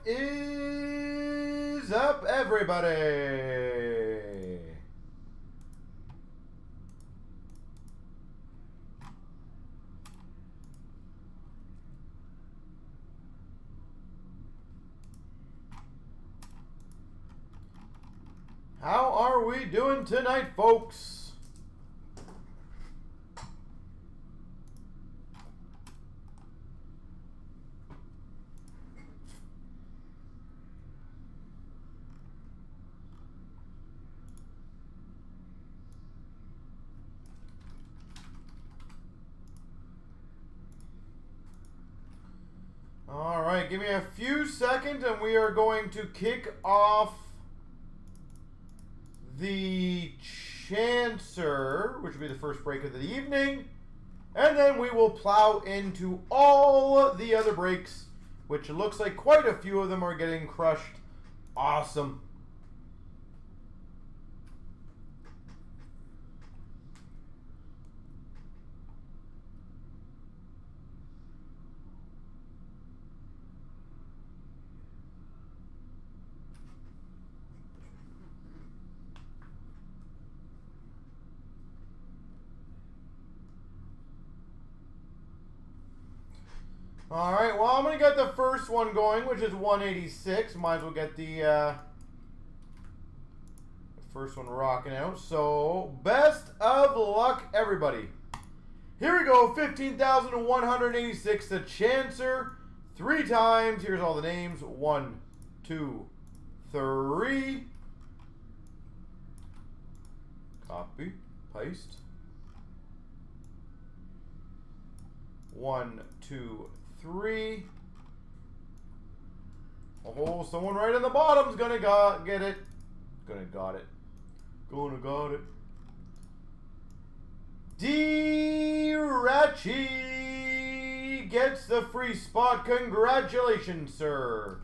is up, everybody? How are we doing tonight, folks? All right, give me a few seconds and we are going to kick off the Chancer, which will be the first break of the evening. And then we will plow into all the other breaks, which looks like quite a few of them are getting crushed. Awesome. All right, well, I'm going to get the first one going, which is 186. Might as well get the first one rocking out. So, best of luck, everybody. Here we go, 15,186, the Chancer, 3 times. Here's all the names. 1, 2, 3. Copy, paste. 1, 2, 3. Oh, someone right on the bottom's gonna get it. Gonna got it. D-Ratchy gets the free spot. Congratulations, sir.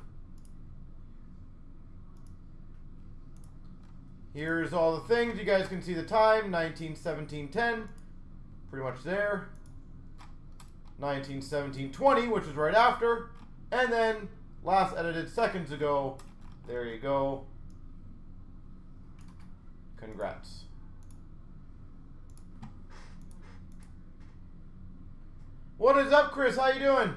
Here's all the things. You guys can see the time. 19:17:10. Pretty much there. 19:17:20, which is right after. And then last edited seconds ago. There you go. Congrats. What is up, Chris? How you doing?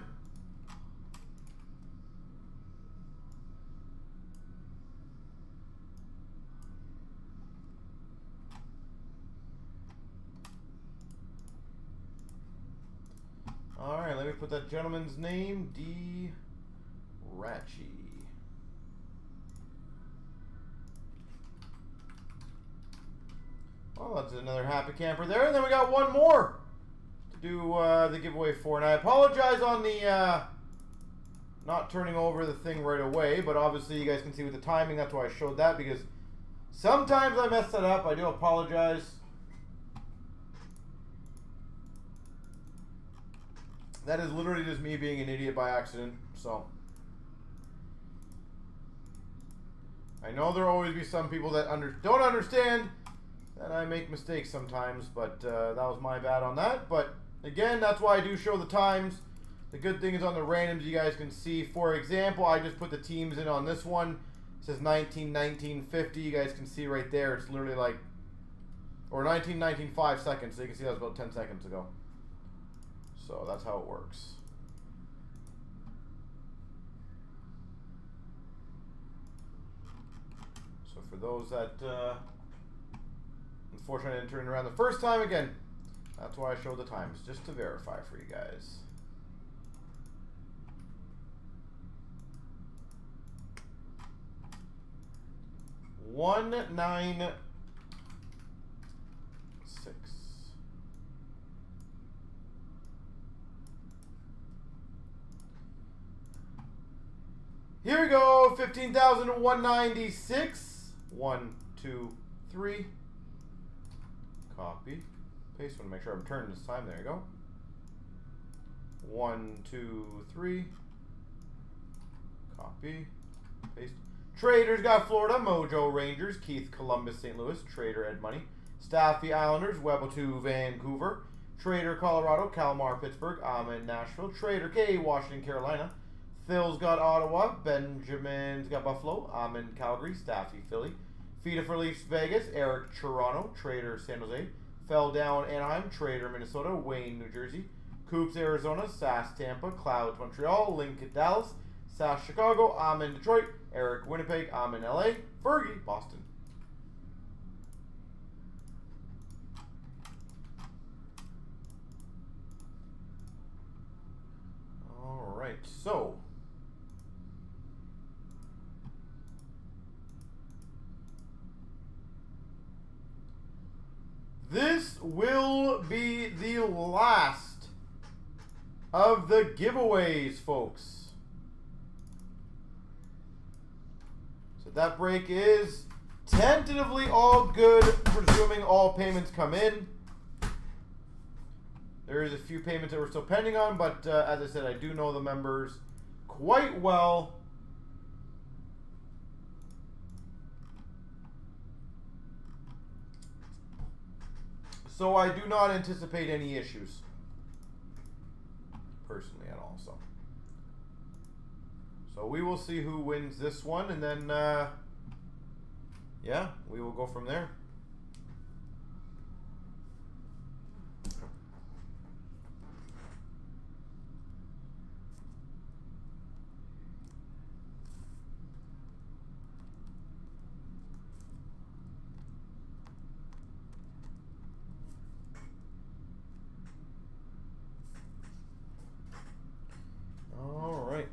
All right, let me put that gentleman's name, D-Ratchy. Well, that's another happy camper there. And then we got one more to do the giveaway for. And I apologize on the not turning over the thing right away, but obviously you guys can see with the timing, that's why I showed that, because sometimes I mess that up. I do apologize. That is literally just me being an idiot by accident, so. I know there will always be some people that don't understand that I make mistakes sometimes, but that was my bad on that. But again, that's why I do show the times. The good thing is on the randoms, you guys can see, for example, I just put the teams in on this one. It says 19:19:50. You guys can see right there, it's literally like, or 19:19:05 seconds, so you can see that was about 10 seconds ago. So that's how it works. So for those that unfortunately didn't turn around the first time, again, that's why I showed the times, just to verify for you guys. $196. Here we go, 15,196. 1, 2, 3. Copy. Paste. Want to make sure I'm turning this time. There you go. 1, 2, 3. Copy. Paste. Traders got Florida, Mojo Rangers, Keith Columbus, St. Louis, Trader Ed Money, Staffy Islanders, Webble2 Vancouver, Trader Colorado, Kalmar Pittsburgh, Ahmed Nashville, Trader K Washington Carolina, Phil's got Ottawa. Benjamin's got Buffalo. I'm in Calgary. Staffy, Philly. Feeder for Leafs, Vegas. Eric, Toronto. Trader, San Jose. Fell down, Anaheim. Trader, Minnesota. Wayne, New Jersey. Coops, Arizona. Sass, Tampa. Clouds, Montreal. Lincoln, Dallas. Sass, Chicago. I'm in Detroit. Eric, Winnipeg. I'm in LA. Fergie, Boston. All right, so this will be the last of the giveaways, folks. So that break is tentatively all good, presuming all payments come in. There is a few payments that we're still pending on, but as I said, I do know the members quite well. So I do not anticipate any issues, personally, at all. So we will see who wins this one, and then, yeah, we will go from there. All right.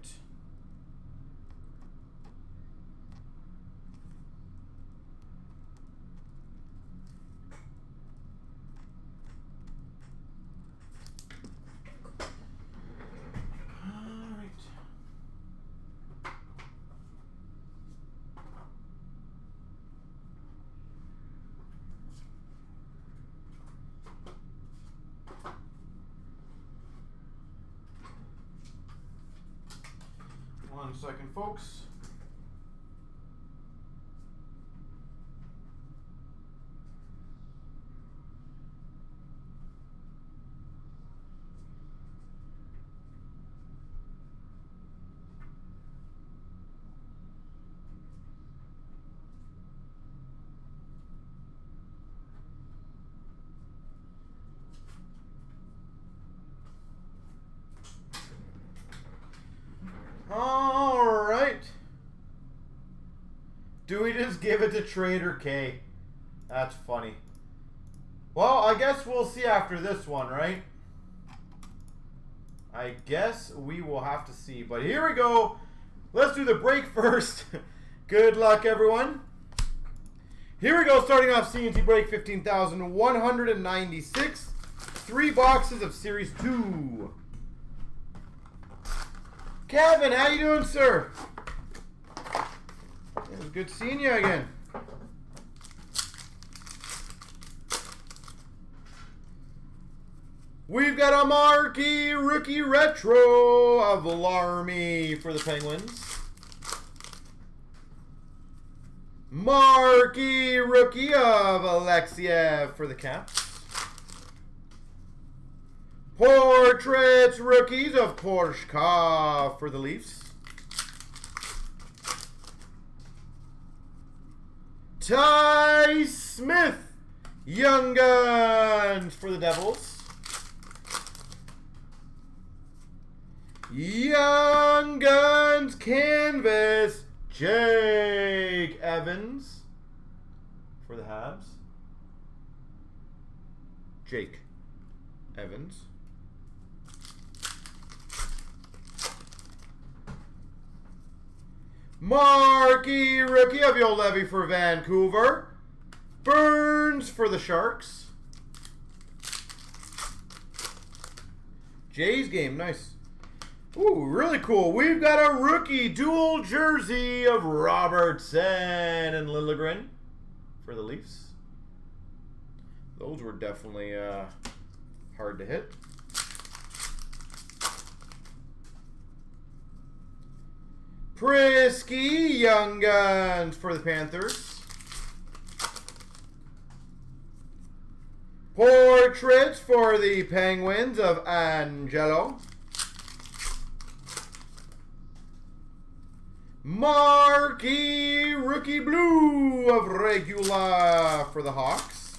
One second, folks. All right. Do we just give it to Trader K? That's funny. Well, I guess we'll see after this one, right? I guess we will have to see. But here we go. Let's do the break first. Good luck, everyone. Here we go, starting off CNC Break 15,196. 3 boxes of Series 2. Kevin, how you doing, sir? It was good seeing you again. We've got a marquee rookie retro of Larmy for the Penguins. Marquee rookie of Alexiev for the Caps. Portraits rookies of Korshkov for the Leafs. Ty Smith, Young Guns for the Devils. Young Guns canvas, Jake Evans for the Habs. Jake Evans. Marquee rookie of Levy for Vancouver. Burns for the Sharks. Jays game, nice. Ooh, really cool. We've got a rookie dual jersey of Robertson and Liljegren for the Leafs. Those were definitely hard to hit. Prisky, Young Guns for the Panthers. Portraits for the Penguins of Angelo. Marquee Rookie Blue of Regula for the Hawks.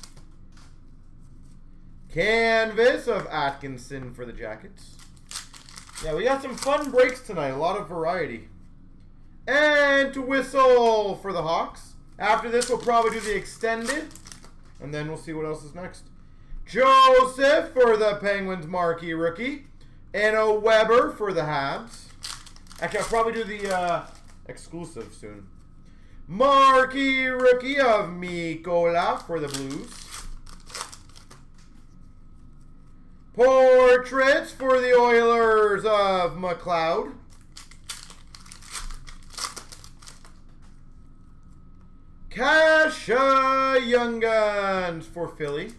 Canvas of Atkinson for the Jackets. Yeah, we got some fun breaks tonight. A lot of variety. And to Whistle for the Hawks. After this, we'll probably do the extended. And then we'll see what else is next. Joseph for the Penguins Marquee Rookie. And a Weber for the Habs. Actually, I'll probably do the exclusive soon. Marquee Rookie of Mikola for the Blues. Portraits for the Oilers of McLeod. Kasha Young Guns for Philly.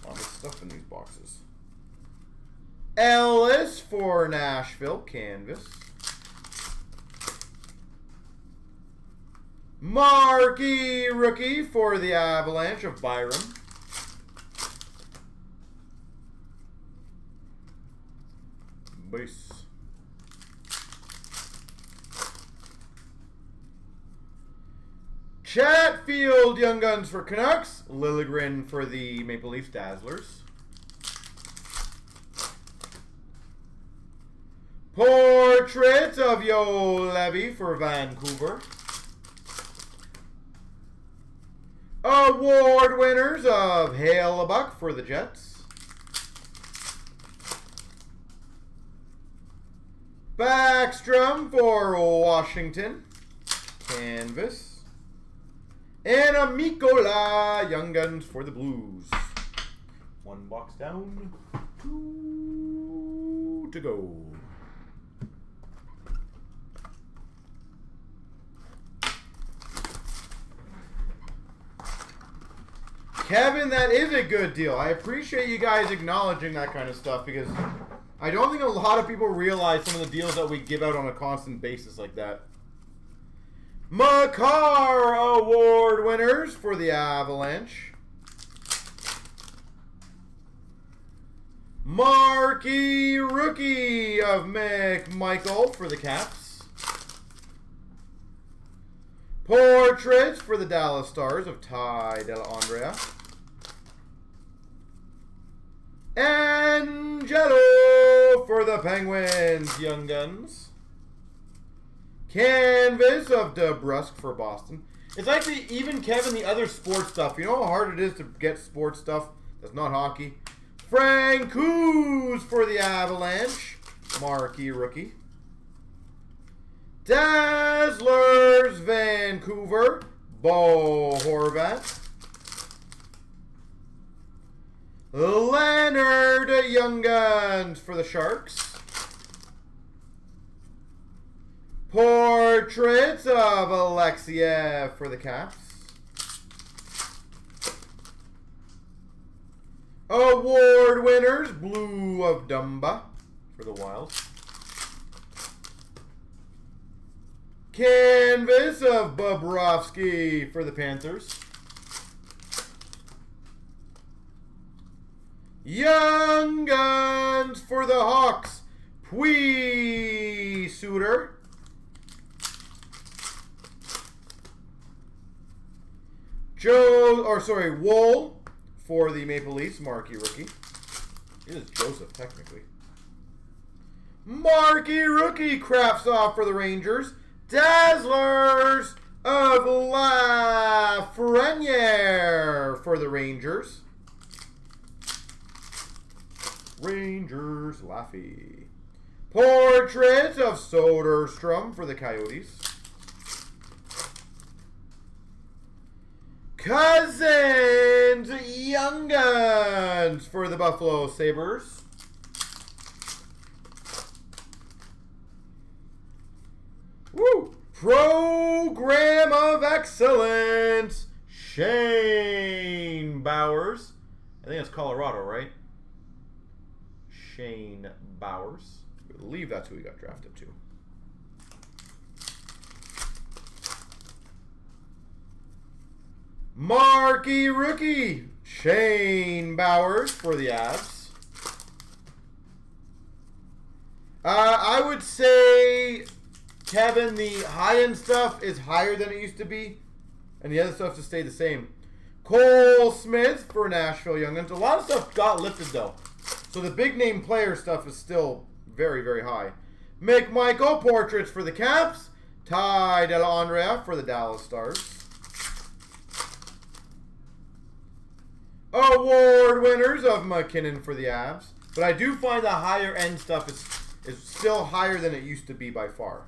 A lot of stuff in these boxes. Ellis for Nashville, canvas. Marquee Rookie for the Avalanche of Byram. Base. Chatfield Young Guns for Canucks. Liljegren for the Maple Leafs Dazzlers. Portrait of Yo Levy for Vancouver. Award winners of Halebuck for the Jets. Backstrom for Washington. Canvas. And a Mikola Young Guns for the Blues. One box down. Two to go. Kevin, that is a good deal. I appreciate you guys acknowledging that kind of stuff because I don't think a lot of people realize some of the deals that we give out on a constant basis like that. Makar Award winners for the Avalanche. Marquee Rookie of McMichael for the Caps. Portraits for the Dallas Stars of Ty Dellandrea. Angelo for the Penguins Young Guns. Canvas of DeBrusk for Boston. It's like even Kevin, the other sports stuff. You know how hard it is to get sports stuff that's not hockey? Frank Coos for the Avalanche. Marquee Rookie. Dazzlers Vancouver. Bo Horvat. Leonard Young Guns for the Sharks. Portraits of Alexiev for the Caps. Award winners, Blue of Dumba for the Wild. Canvas of Bobrovsky for the Panthers. Young Guns for the Hawks, Pui Suter. Wool for the Maple Leafs, Marquee Rookie. It is Joseph, technically. Marquee Rookie, Kraftsov for the Rangers. Dazzlers of Lafreniere for the Rangers. Rangers, Laffy. Portrait of Soderstrom for the Coyotes. Cousins Young Guns for the Buffalo Sabres. Woo! Program of Excellence, Shane Bowers. I think that's Colorado, right? Shane Bowers. I believe that's who he got drafted to. Marquee Rookie, Shane Bowers for the Avs. I would say Kevin, the high-end stuff is higher than it used to be, and the other stuff just stayed the same. Cole Smith for Nashville Young Guns. A lot of stuff got lifted, though. So the big-name player stuff is still very, very high. McMichael Portraits for the Caps. Ty Delonrea for the Dallas Stars. Award winners of McKinnon for the Avs. But I do find the higher-end stuff is still higher than it used to be by far.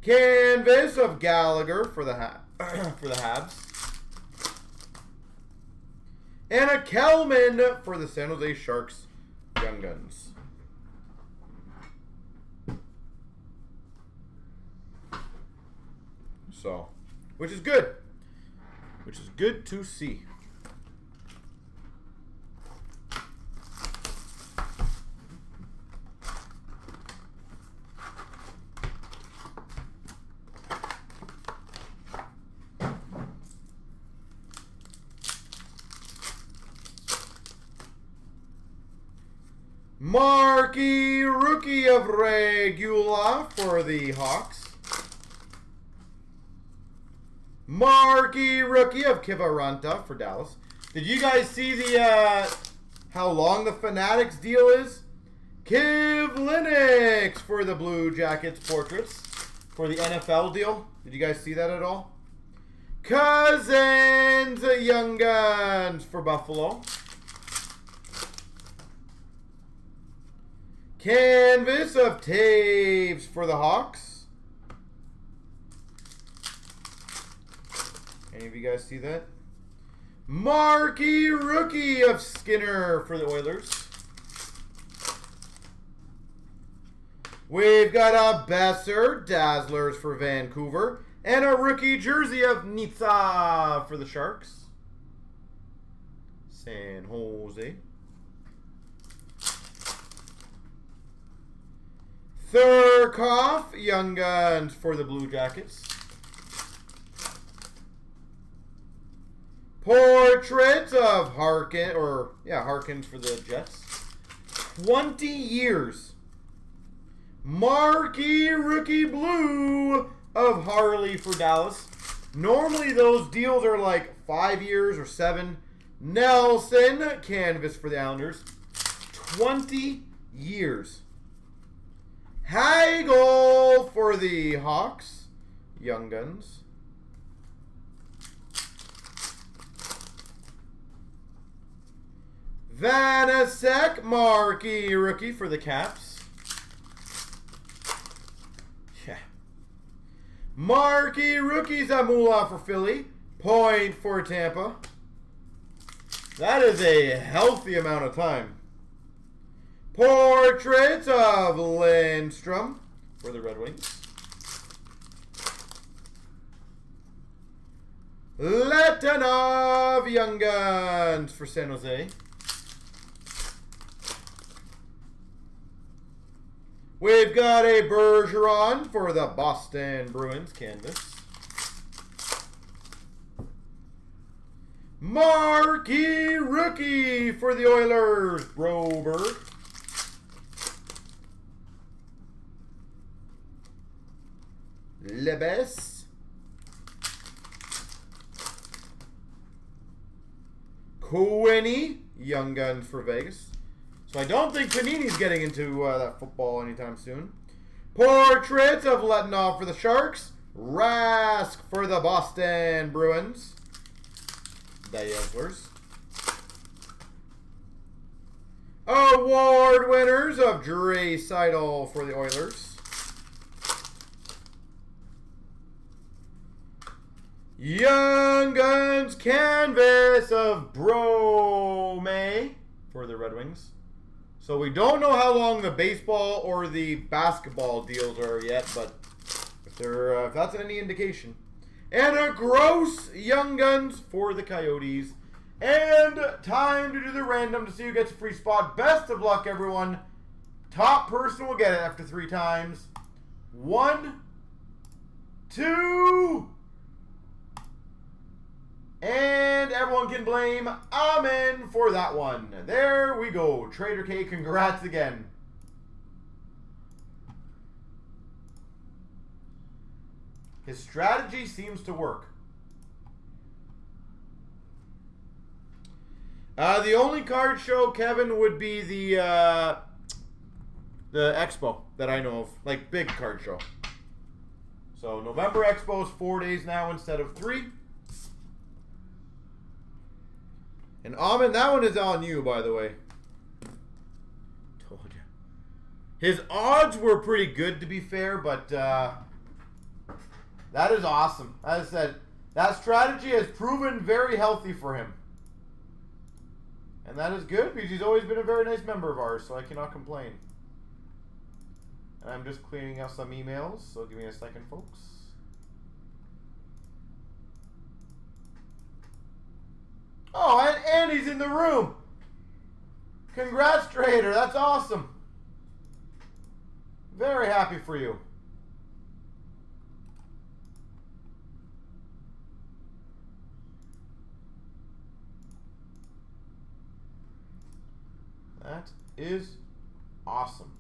Canvas of Gallagher for the Habs. And a Kelman for the San Jose Sharks Young Guns. So, which is good. Which is good to see. Marquee Rookie of Regula for the Hawks. Marquee Rookie of Kivaranta for Dallas. Did you guys see the how long the Fanatics deal is? Kiv Linux for the Blue Jackets Portraits for the NFL deal. Did you guys see that at all? Cousins Young Guns for Buffalo. Canvas of Taves for the Hawks. Any of you guys see that? Marquee Rookie of Skinner for the Oilers. We've got a Besser Dazzlers for Vancouver. And a rookie jersey of Nitsa for the Sharks. San Jose. Thurkoff Young Guns for the Blue Jackets. Portraits of Harkins for the Jets. 20 years. Marquee Rookie Blue of Harley for Dallas. Normally those deals are like 5 years or 7. Nelson Canvas for the Islanders. 20 years. Hagel for the Hawks. Young Guns. Vanasek Marquee Rookie for the Caps. Yeah. Marquee Rookie Zamula for Philly. Point for Tampa. That is a healthy amount of time. Portraits of Lindstrom for the Red Wings. Letanov Young Guns for San Jose. We've got a Bergeron for the Boston Bruins canvas. Marquee Rookie for the Oilers, Broberg. Lebes. Quinney, Young Guns for Vegas. So I don't think Panini's getting into that football anytime soon. Portraits of Letanov for the Sharks. Rask for the Boston Bruins. Dazzlers. Award winners of Dre Seidel for the Oilers. Young Guns canvas of Brome for the Red Wings. So we don't know how long the baseball or the basketball deals are yet, but if that's any indication. And a Gross Young Guns for the Coyotes. And time to do the random to see who gets a free spot. Best of luck, everyone. Top person will get it after 3 times. 1, 2... And everyone can blame Amen for that one. There we go. Trader K, congrats again. His strategy seems to work. The only card show, Kevin, would be the Expo that I know of. Like, big card show. So, November Expo is 4 days now instead of 3. And Amin, that one is on you, by the way. Told you. His odds were pretty good, to be fair, but that is awesome. As I said, that strategy has proven very healthy for him. And that is good, because he's always been a very nice member of ours, so I cannot complain. And I'm just cleaning out some emails, so give me a second, folks. Oh, and Andy's in the room. Congrats, Trader. That's awesome. Very happy for you. That is awesome.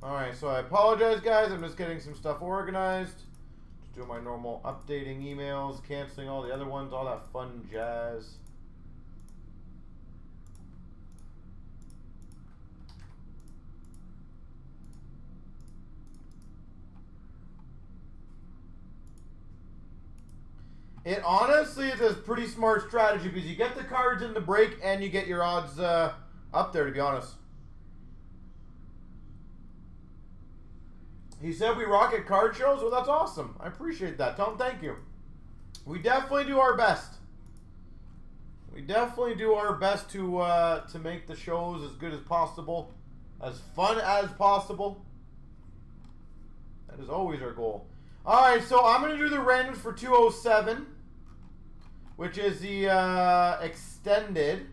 Alright, so I apologize, guys. I'm just getting some stuff organized. Just doing my normal updating emails, canceling all the other ones, all that fun jazz. It honestly is a pretty smart strategy because you get the cards in the break and you get your odds up there, to be honest. He said we rock at card shows. Well, that's awesome. I appreciate that. Tell him thank you. We definitely do our best. We definitely do our best to make the shows as good as possible, as fun as possible. That is always our goal. All right, so I'm going to do the randoms for 207, which is the extended.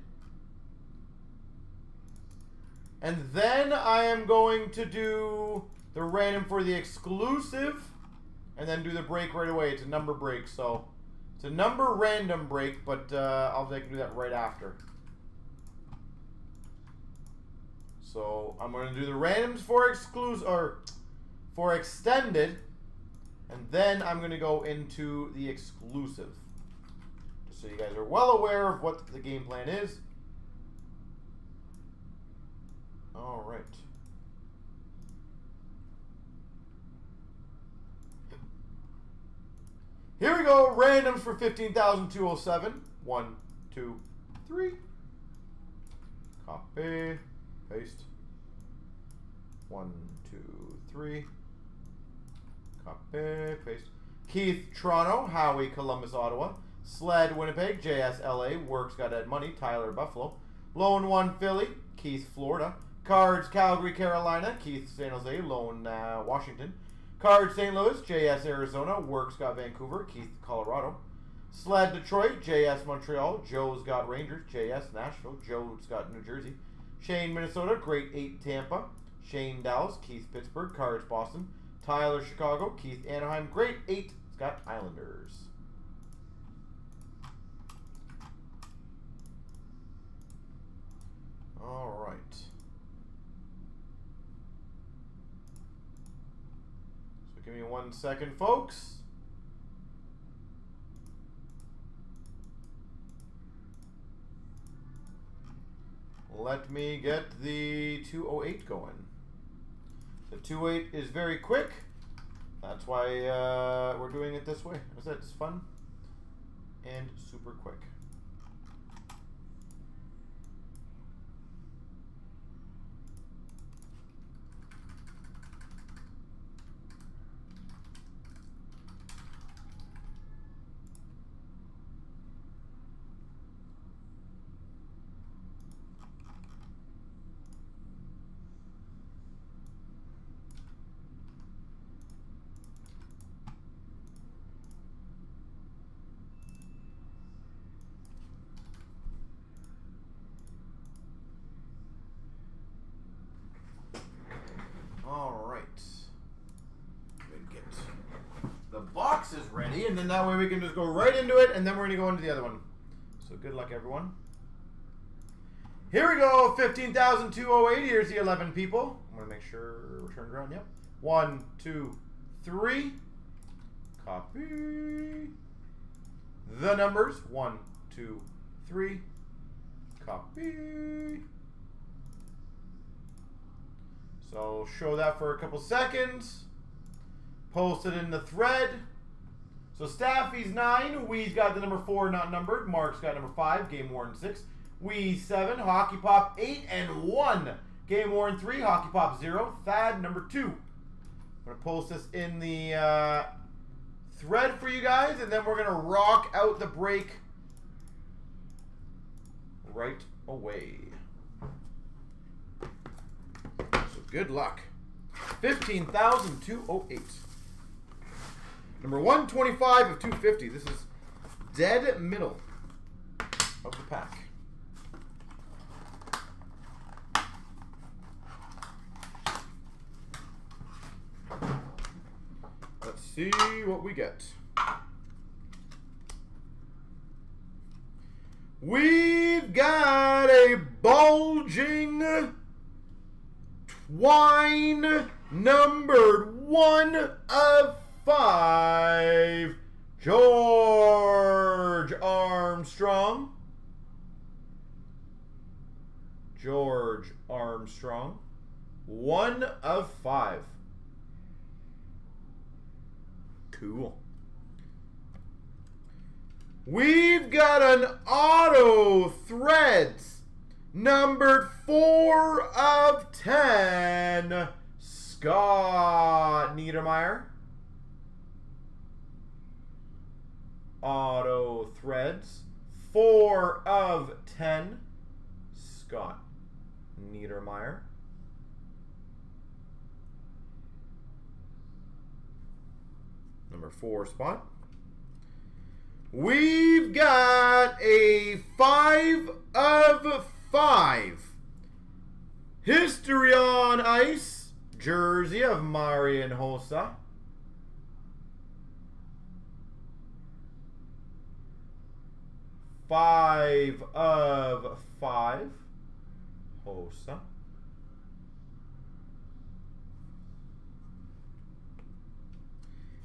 And then I am going to do the random for the exclusive, and then do the break right away. It's a number break, so it's a number random break, but I can do that right after. So I'm going to do the randoms for exclusive or for extended, and then I'm going to go into the exclusive, just so you guys are well aware of what the game plan is. All right. Here we go. Randoms for 15,207. 1, 2, 3. Copy. Paste. 1, 2, 3. Copy. Paste. Keith, Toronto. Howie, Columbus, Ottawa. Sled, Winnipeg. JS, LA. Works, got Ed Money. Tyler, Buffalo. Lone 1, Philly. Keith, Florida. Cards, Calgary, Carolina. Keith, San Jose. Lone, Washington. Cards, St. Louis. JS, Arizona. Works, got Vancouver. Keith, Colorado. Sled, Detroit. JS, Montreal. Joe's got Rangers. JS, Nashville. Joe's got New Jersey. Shane, Minnesota. Great 8, Tampa. Shane, Dallas. Keith, Pittsburgh. Cards, Boston. Tyler, Chicago. Keith, Anaheim. Great 8, Scott, Islanders. All right. So give me 1 second, folks. Let me get the 208 going. The 208 is very quick. That's why we're doing it this way. As I said, it's fun and super quick. everybody. And then that way we can just go right into it, and then we're going to go into the other one. So good luck, everyone. Here we go, 15,208. Here's the 11 people. I'm going to make sure we're turned around. Yep. 1, 2, 3. Copy. The numbers. 1, 2, 3. Copy. So show that for a couple seconds. Post it in the thread. So Staffy's 9. Wee's got the number 4 not numbered. Mark's got number 5. Game worn 6. Wee 7. Hockey Pop 8 and 1. Game worn 3. Hockey Pop 0. Thad number 2. I'm going to post this in the thread for you guys, and then we're going to rock out the break right away. So good luck. 15,208. Number 125 of 250. This is dead middle of the pack. Let's see what we get. We've got a bulging twine numbered 1 of 5. George Armstrong. George Armstrong. 1 of 5. Cool. We've got an auto threads numbered 4 of 10. Scott Niedermeyer. Auto threads 4 of 10. Scott Niedermeyer. Number 4 spot. We've got a 5 of 5. History on Ice. Jersey of Marian Hossa. 5 of 5. Hossa.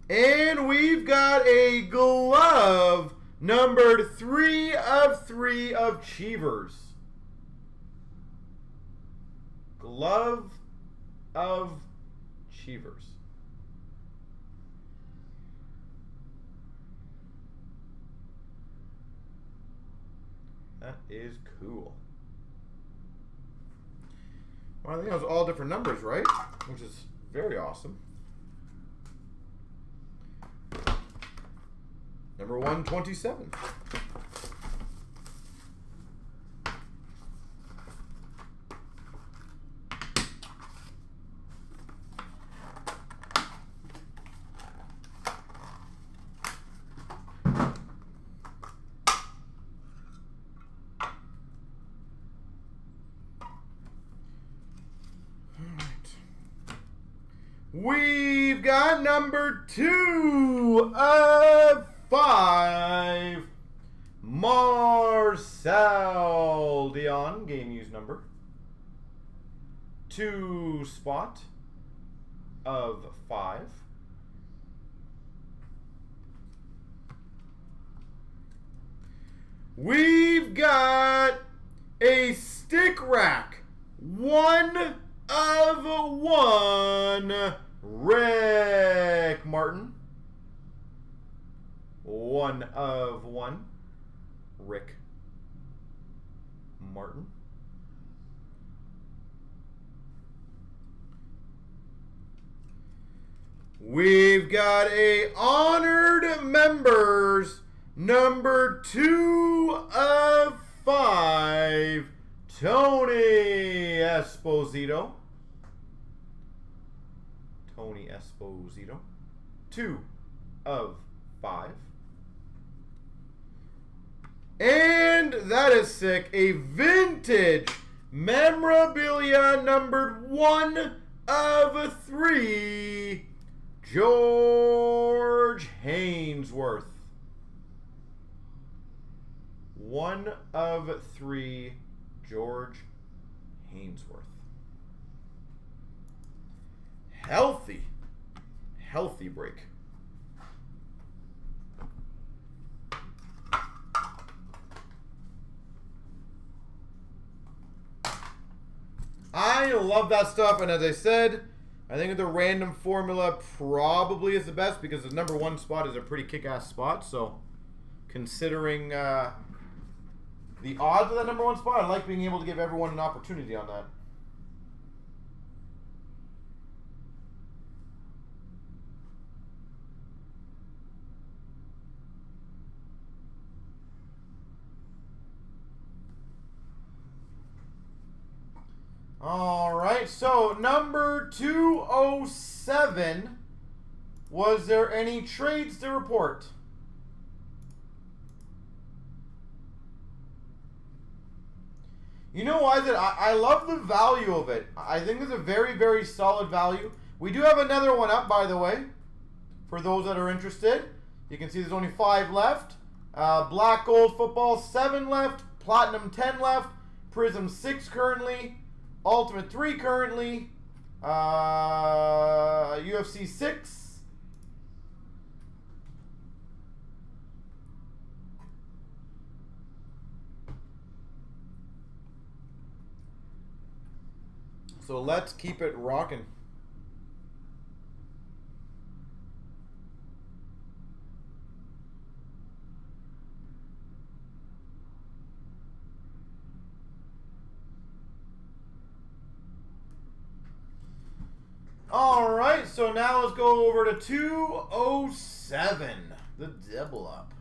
And we've got a glove numbered 3 of 3 of Cheevers. Glove of Cheevers. That is cool. Well, I think it was all different numbers, right? Which is very awesome. Number 127. We've got number 2 of 5. Marcel Dion, game used number. 2 spot of 5. We've got a stick rack. 1 of 1. Rick Martin. 1 of 1. Rick Martin. We've got a honored members number 2 of 5. Tony Esposito. Tony Esposito. 2 of 5. And that is sick. A vintage memorabilia numbered 1 of 3. George Hainsworth. 1 of 3, George Hainsworth. Healthy break. I love that stuff, and as I said, I think the random formula probably is the best because the #1 spot is a pretty kick-ass spot. So, considering the odds of that #1 spot, I like being able to give everyone an opportunity on that. All right, so number 207. Was there any trades to report? You know why? I love the value of it. I think it's a very, very solid value. We do have another one up, by the way, for those that are interested. You can see there's only 5 left. Black Gold Football, 7 left. Platinum, 10 left. Prism, 6 currently. Ultimate 3 currently. UFC 6. So let's keep it rocking. All right, so now let's go over to 207, the double up.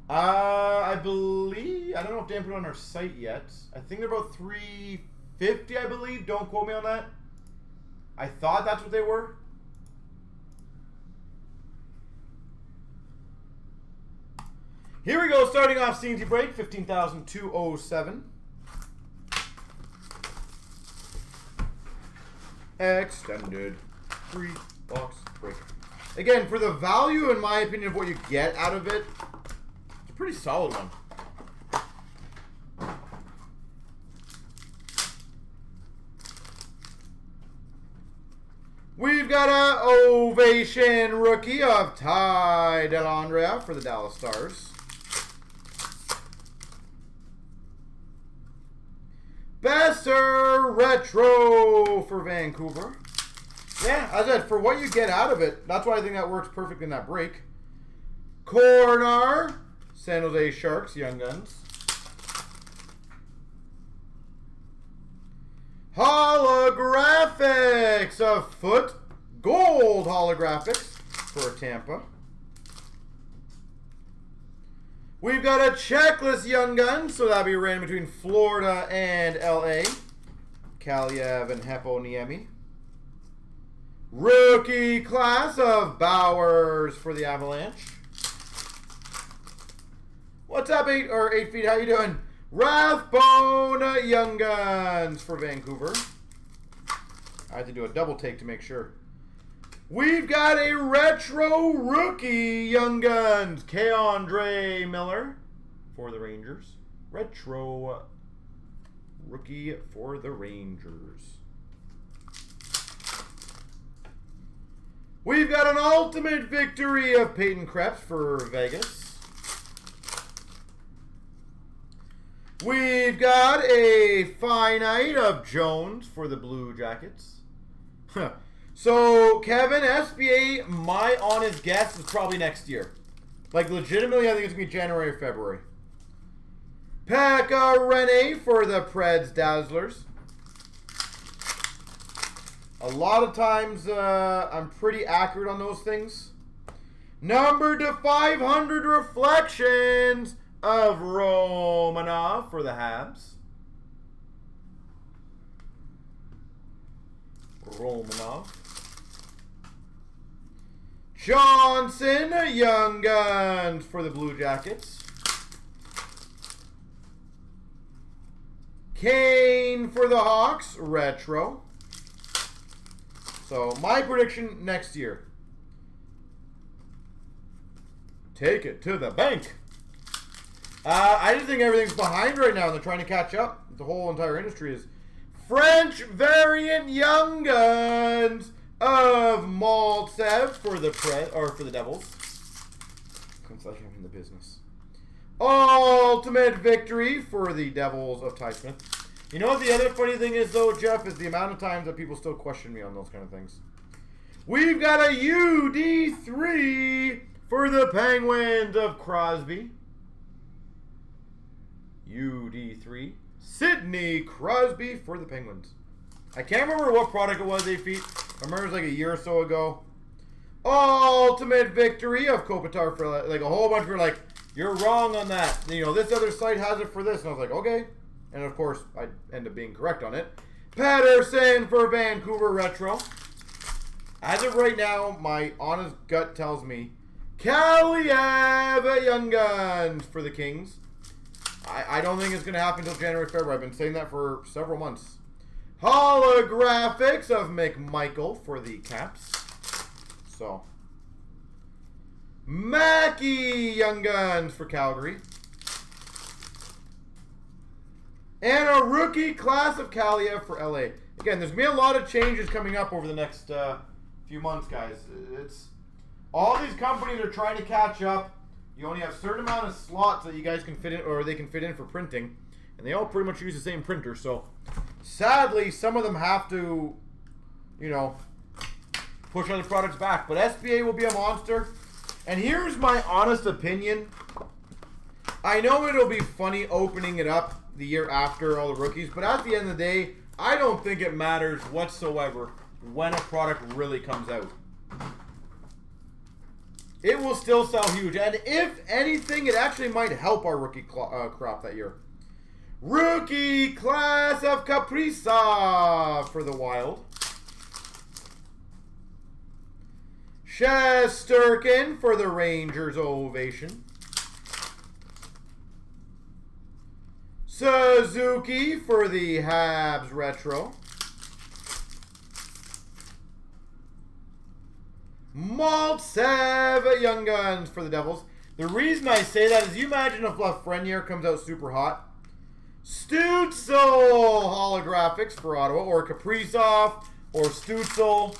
I believe, I don't know if Dan put it on our site yet. I think they're about 350, I believe. Don't quote me on that. I thought that's what they were. Here we go, starting off CNC Break, 15,207. Extended 3-box break. Again, for the value, in my opinion, of what you get out of it, it's a pretty solid one. We've got an Ovation rookie of Ty Dellandrea for the Dallas Stars. Besser Retro for Vancouver. Yeah, as I said, for what you get out of it, that's why I think that works perfect in that break. Corner, San Jose Sharks, Young Guns. Holographics of Foot, Gold Holographics for Tampa. We've got a checklist Young Guns, so that'll be ran between Florida and LA. Kaliev and Heponiemi. Rookie class of Bowers for the Avalanche. What's up, 8 feet? How you doing? Rathbone Young Guns for Vancouver. I have to do a double take to make sure. We've got a retro rookie Young Guns, Keandre Miller for the Rangers. Retro rookie for the Rangers. We've got an ultimate victory of Peyton Krebs for Vegas. We've got a finite of Jones for the Blue Jackets. So, Kevin, SBA, my honest guess is probably next year. Like, legitimately, I think it's going to be January or February. Pekka Rinne for the Preds Dazzlers. A lot of times, I'm pretty accurate on those things. Number to 500 reflections of Romanov for the Habs. Romanov. Johnson, Young Guns for the Blue Jackets. Kane for the Hawks, retro. So, my prediction next year. Take it to the bank. I just think everything's behind right now and they're trying to catch up. The whole entire industry is. French variant Young Guns of Maltsev for the Devils. It's like I'm in the business. Ultimate Victory for the Devils of Ty Smith. You know what the other funny thing is though, Jeff, is the amount of times that people still question me on those kind of things. We've got a UD3 for the Penguins of Crosby. UD3. Sidney Crosby for the Penguins. I can't remember what product it was they feet. I remember it was like a year or so ago. Ultimate Victory of Kopitar for like a whole bunch of people like, you're wrong on that. You know, this other site has it for this. And I was like, okay. And of course, I end up being correct on it. Patterson for Vancouver Retro. As of right now, my honest gut tells me Kaliev Young Guns for the Kings. I don't think it's going to happen until January, February. I've been saying that for several months. Holographics of McMichael for the Caps. So, Mackey Young Guns for Calgary. And a rookie class of Kaliev for LA. Again, there's going to be a lot of changes coming up over the next few months, guys. It's all these companies are trying to catch up. You only have a certain amount of slots that you guys can fit in, or they can fit in for printing. And they all pretty much use the same printer. So, sadly, some of them have to, you know, push other products back. But SBA will be a monster. And here's my honest opinion. I know it'll be funny opening it up the year after all the rookies. But at the end of the day, I don't think it matters whatsoever when a product really comes out. It will still sell huge. And if anything, it actually might help our rookie crop that year. Rookie class of Kaprizov for the Wild. Shesterkin for the Rangers Ovation. Suzuki for the Habs Retro. Maltsev Young Guns for the Devils. The reason I say that is you imagine if Lafreniere comes out super hot. Stützle holographics for Ottawa, or Kaprizov, or Stützle.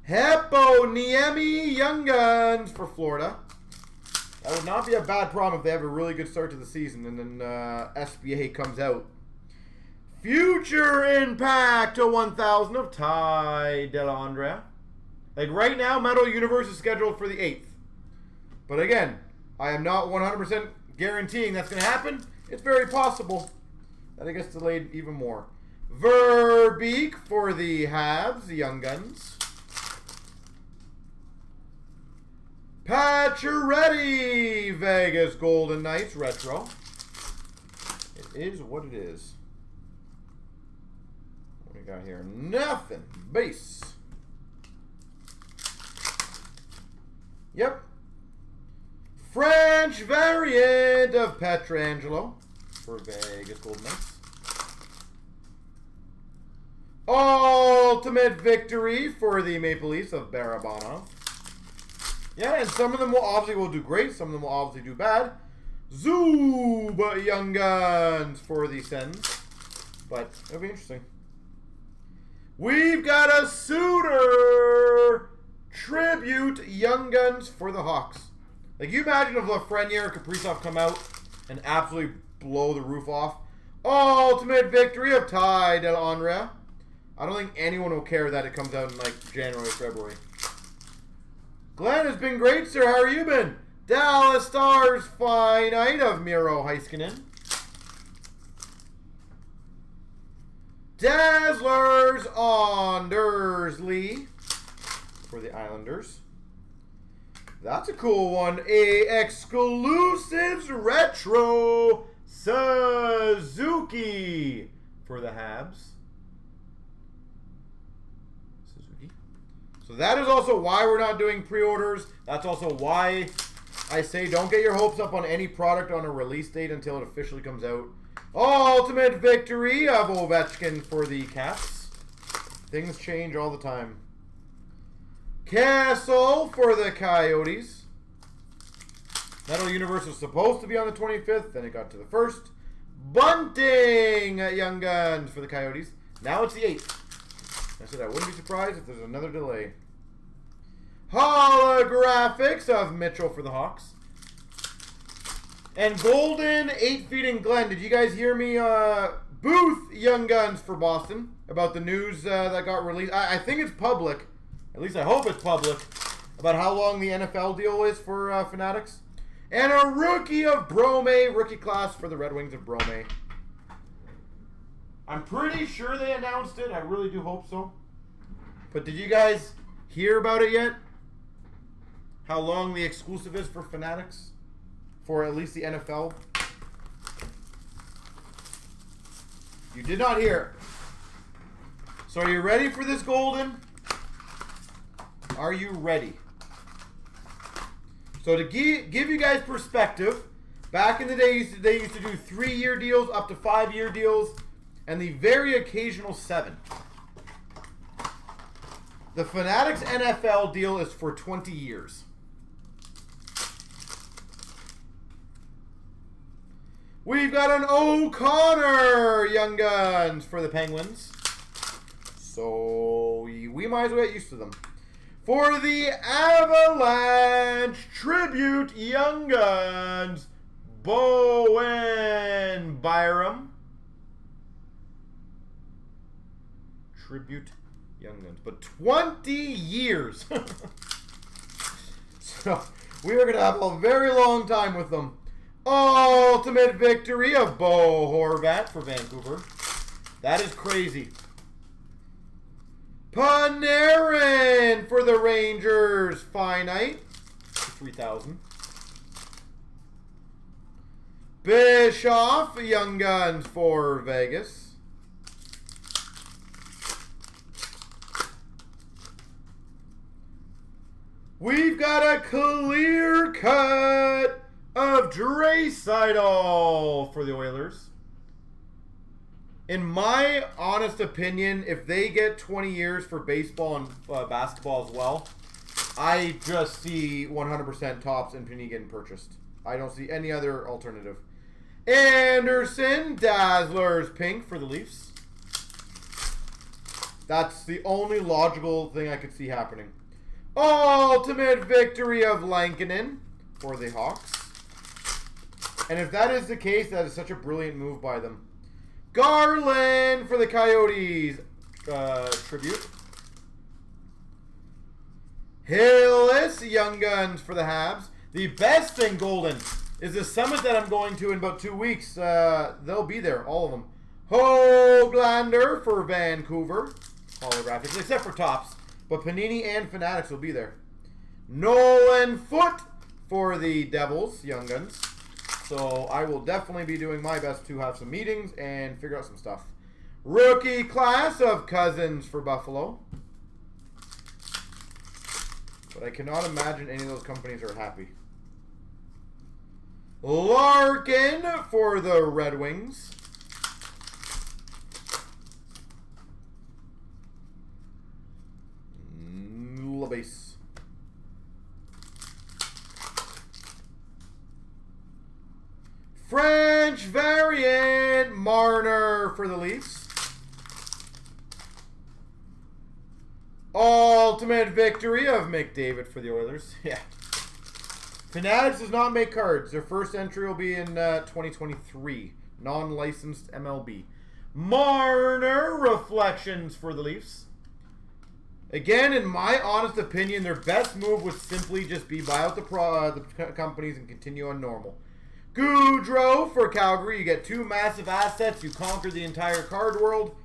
Heponiemi Young Guns for Florida. That would not be a bad problem if they have a really good start to the season and then SBA comes out. Future Impact to 1,000 of Ty Dellandrea. Like right now, Metal Universe is scheduled for the 8th. But again, I am not 100% guaranteeing that's going to happen. It's very possible that it gets delayed even more. Verbeek for the Habs, the Young Guns. Pacioretty, Vegas Golden Knights Retro. It is what it is. What we got here? Nothing. Base. Yep. French variant of Pietrangelo for Vegas Golden Knights. Ultimate Victory for the Maple Leafs of Barabanov. Yeah, and some of them will do great. Some of them will obviously do bad. Zub Young Guns for the Sens. But it'll be interesting. We've got a Suter Tribute Young Guns for the Hawks. Like, you imagine if Lafreniere or Kaprizov come out and absolutely blow the roof off. Ultimate Victory of Ty Dellandrea. I don't think anyone will care that it comes out in, like, January or February. Glenn, has been great, sir. How are you been? Dallas Stars Finite of Miro Heiskanen. Dazzlers Andersley for the Islanders. That's a cool one. A Exclusives Retro Suzuki for the Habs. Suzuki. So that is also why we're not doing pre-orders. That's also why I say don't get your hopes up on any product on a release date until it officially comes out. Ultimate Victory of Ovechkin for the Caps. Things change all the time. Castle for the Coyotes. Metal Universe was supposed to be on the 25th, then it got to the 1st. Bunting at Young Guns for the Coyotes. Now it's the 8th. I said I wouldn't be surprised if there's another delay. Holographics of Mitchell for the Hawks. And Golden 8 Feet in Glen. Did you guys hear me? Booth Young Guns for Boston about the news that got released. I think it's public. At least I hope it's public. About how long the NFL deal is for Fanatics. And a rookie of Brome. Rookie class for the Red Wings of Brome. I'm pretty sure they announced it. I really do hope so. But did you guys hear about it yet? How long the exclusive is for Fanatics? For at least the NFL? You did not hear. So are you ready for this, Golden? Are you ready? So to give you guys perspective, back in the day, they used to do 3-year deals, up to 5-year deals, and the very occasional 7. The Fanatics NFL deal is for 20 years. We've got an O'Connor Young Guns for the Penguins. So we might as well get used to them. For the Avalanche Tribute Young Guns, Bowen Byram. Tribute Young Guns. But 20 years. So we are going to have a very long time with them. Ultimate Victory of Bo Horvat for Vancouver. That is crazy. Panarin for the Rangers. Finite. 3,000. Bischoff Young Guns for Vegas. We've got a clear cut of Draisaitl for the Oilers. In my honest opinion, if they get 20 years for baseball and basketball as well, I just see 100% Topps and Panini getting purchased. I don't see any other alternative. Anderson Dazzlers Pink for the Leafs. That's the only logical thing I could see happening. Ultimate Victory of Lankinen for the Hawks. And if that is the case, that is such a brilliant move by them. Garland for the Coyotes tribute. Hillis Young Guns for the Habs. The best thing, Golden, is the summit that I'm going to in about 2 weeks. They'll be there, all of them. Hoglander for Vancouver. Holographics, except for Topps. But Panini and Fanatics will be there. Nolan Foote for the Devils, Young Guns. So I will definitely be doing my best to have some meetings and figure out some stuff. Rookie class of Cousins for Buffalo. But I cannot imagine any of those companies are happy. Larkin for the Red Wings. Base. French variant Marner for the Leafs. Ultimate Victory of McDavid for the Oilers. Yeah. Fanatics does not make cards. Their first entry will be in 2023. Non-licensed MLB. Marner Reflections for the Leafs. Again, in my honest opinion, their best move would simply just be buy out the companies and continue on normal. Goudreau for Calgary. You get 2 massive assets. You conquer the entire card world.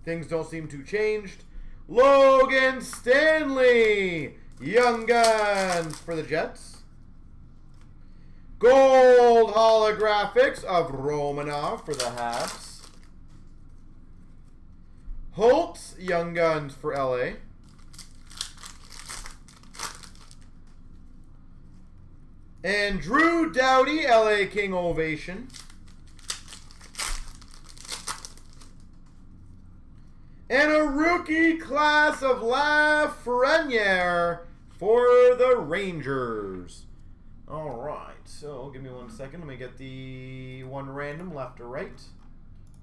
Things don't seem too changed. Logan Stanley. Young Guns for the Jets. Gold holographics of Romanov for the Habs. Holtz Young Guns for LA. And Drew Doughty, LA King Ovation. And a rookie class of Lafreniere for the Rangers. All right, so give me 1 second. Let me get the one random left or right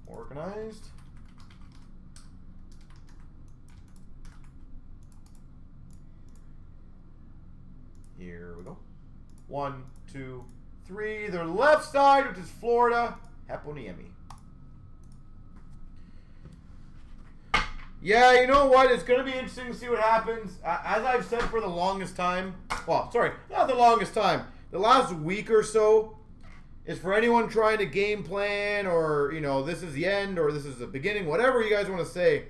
organized. Here we go. 1, 2, 3. Their left side, which is Florida, Heponiemi. Yeah, you know what? It's going to be interesting to see what happens. As I've said for the longest time, well, sorry, not the longest time, the last week or so is for anyone trying to game plan or, you know, this is the end or this is the beginning, whatever you guys want to say.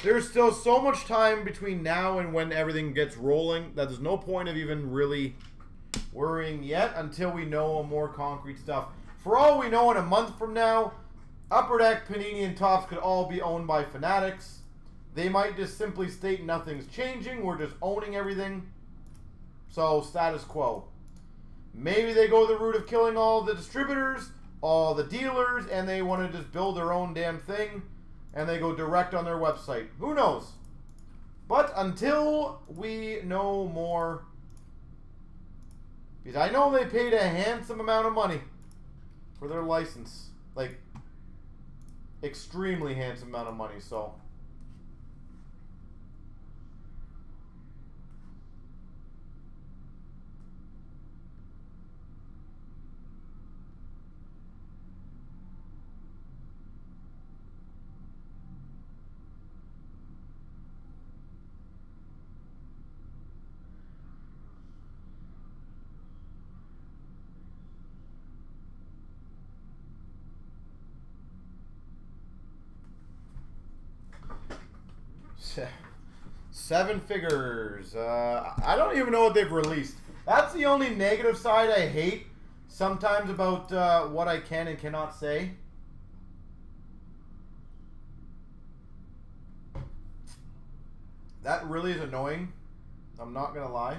There's still so much time between now and when everything gets rolling that there's no point of even really worrying yet until we know more concrete stuff. For all we know, in a month from now, Upper Deck, Panini, and Topps could all be owned by Fanatics. They might just simply state nothing's changing. We're just owning everything. So, status quo. Maybe they go the route of killing all the distributors, all the dealers, and they want to just build their own damn thing, and they go direct on their website. Who knows? But until we know more, because I know they paid a handsome amount of money for their license. Like, extremely handsome amount of money, so. Seven figures. I don't even know what they've released. That's the only negative side I hate sometimes about what I can and cannot say. That really is annoying. I'm not going to lie.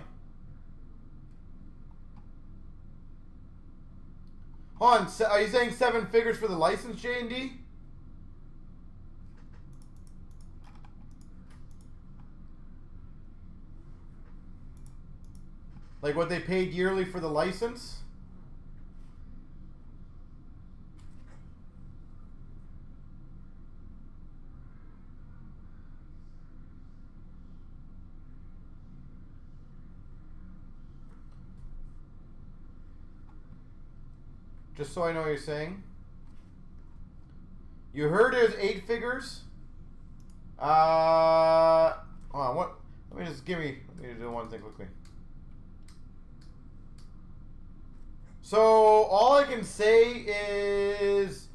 Hold on. Are you saying 7 figures for the license, J&D? Like what they paid yearly for the license? Just so I know what you're saying. You heard it was 8 figures? Hold on, what? Let me do one thing quickly. So, all I can say is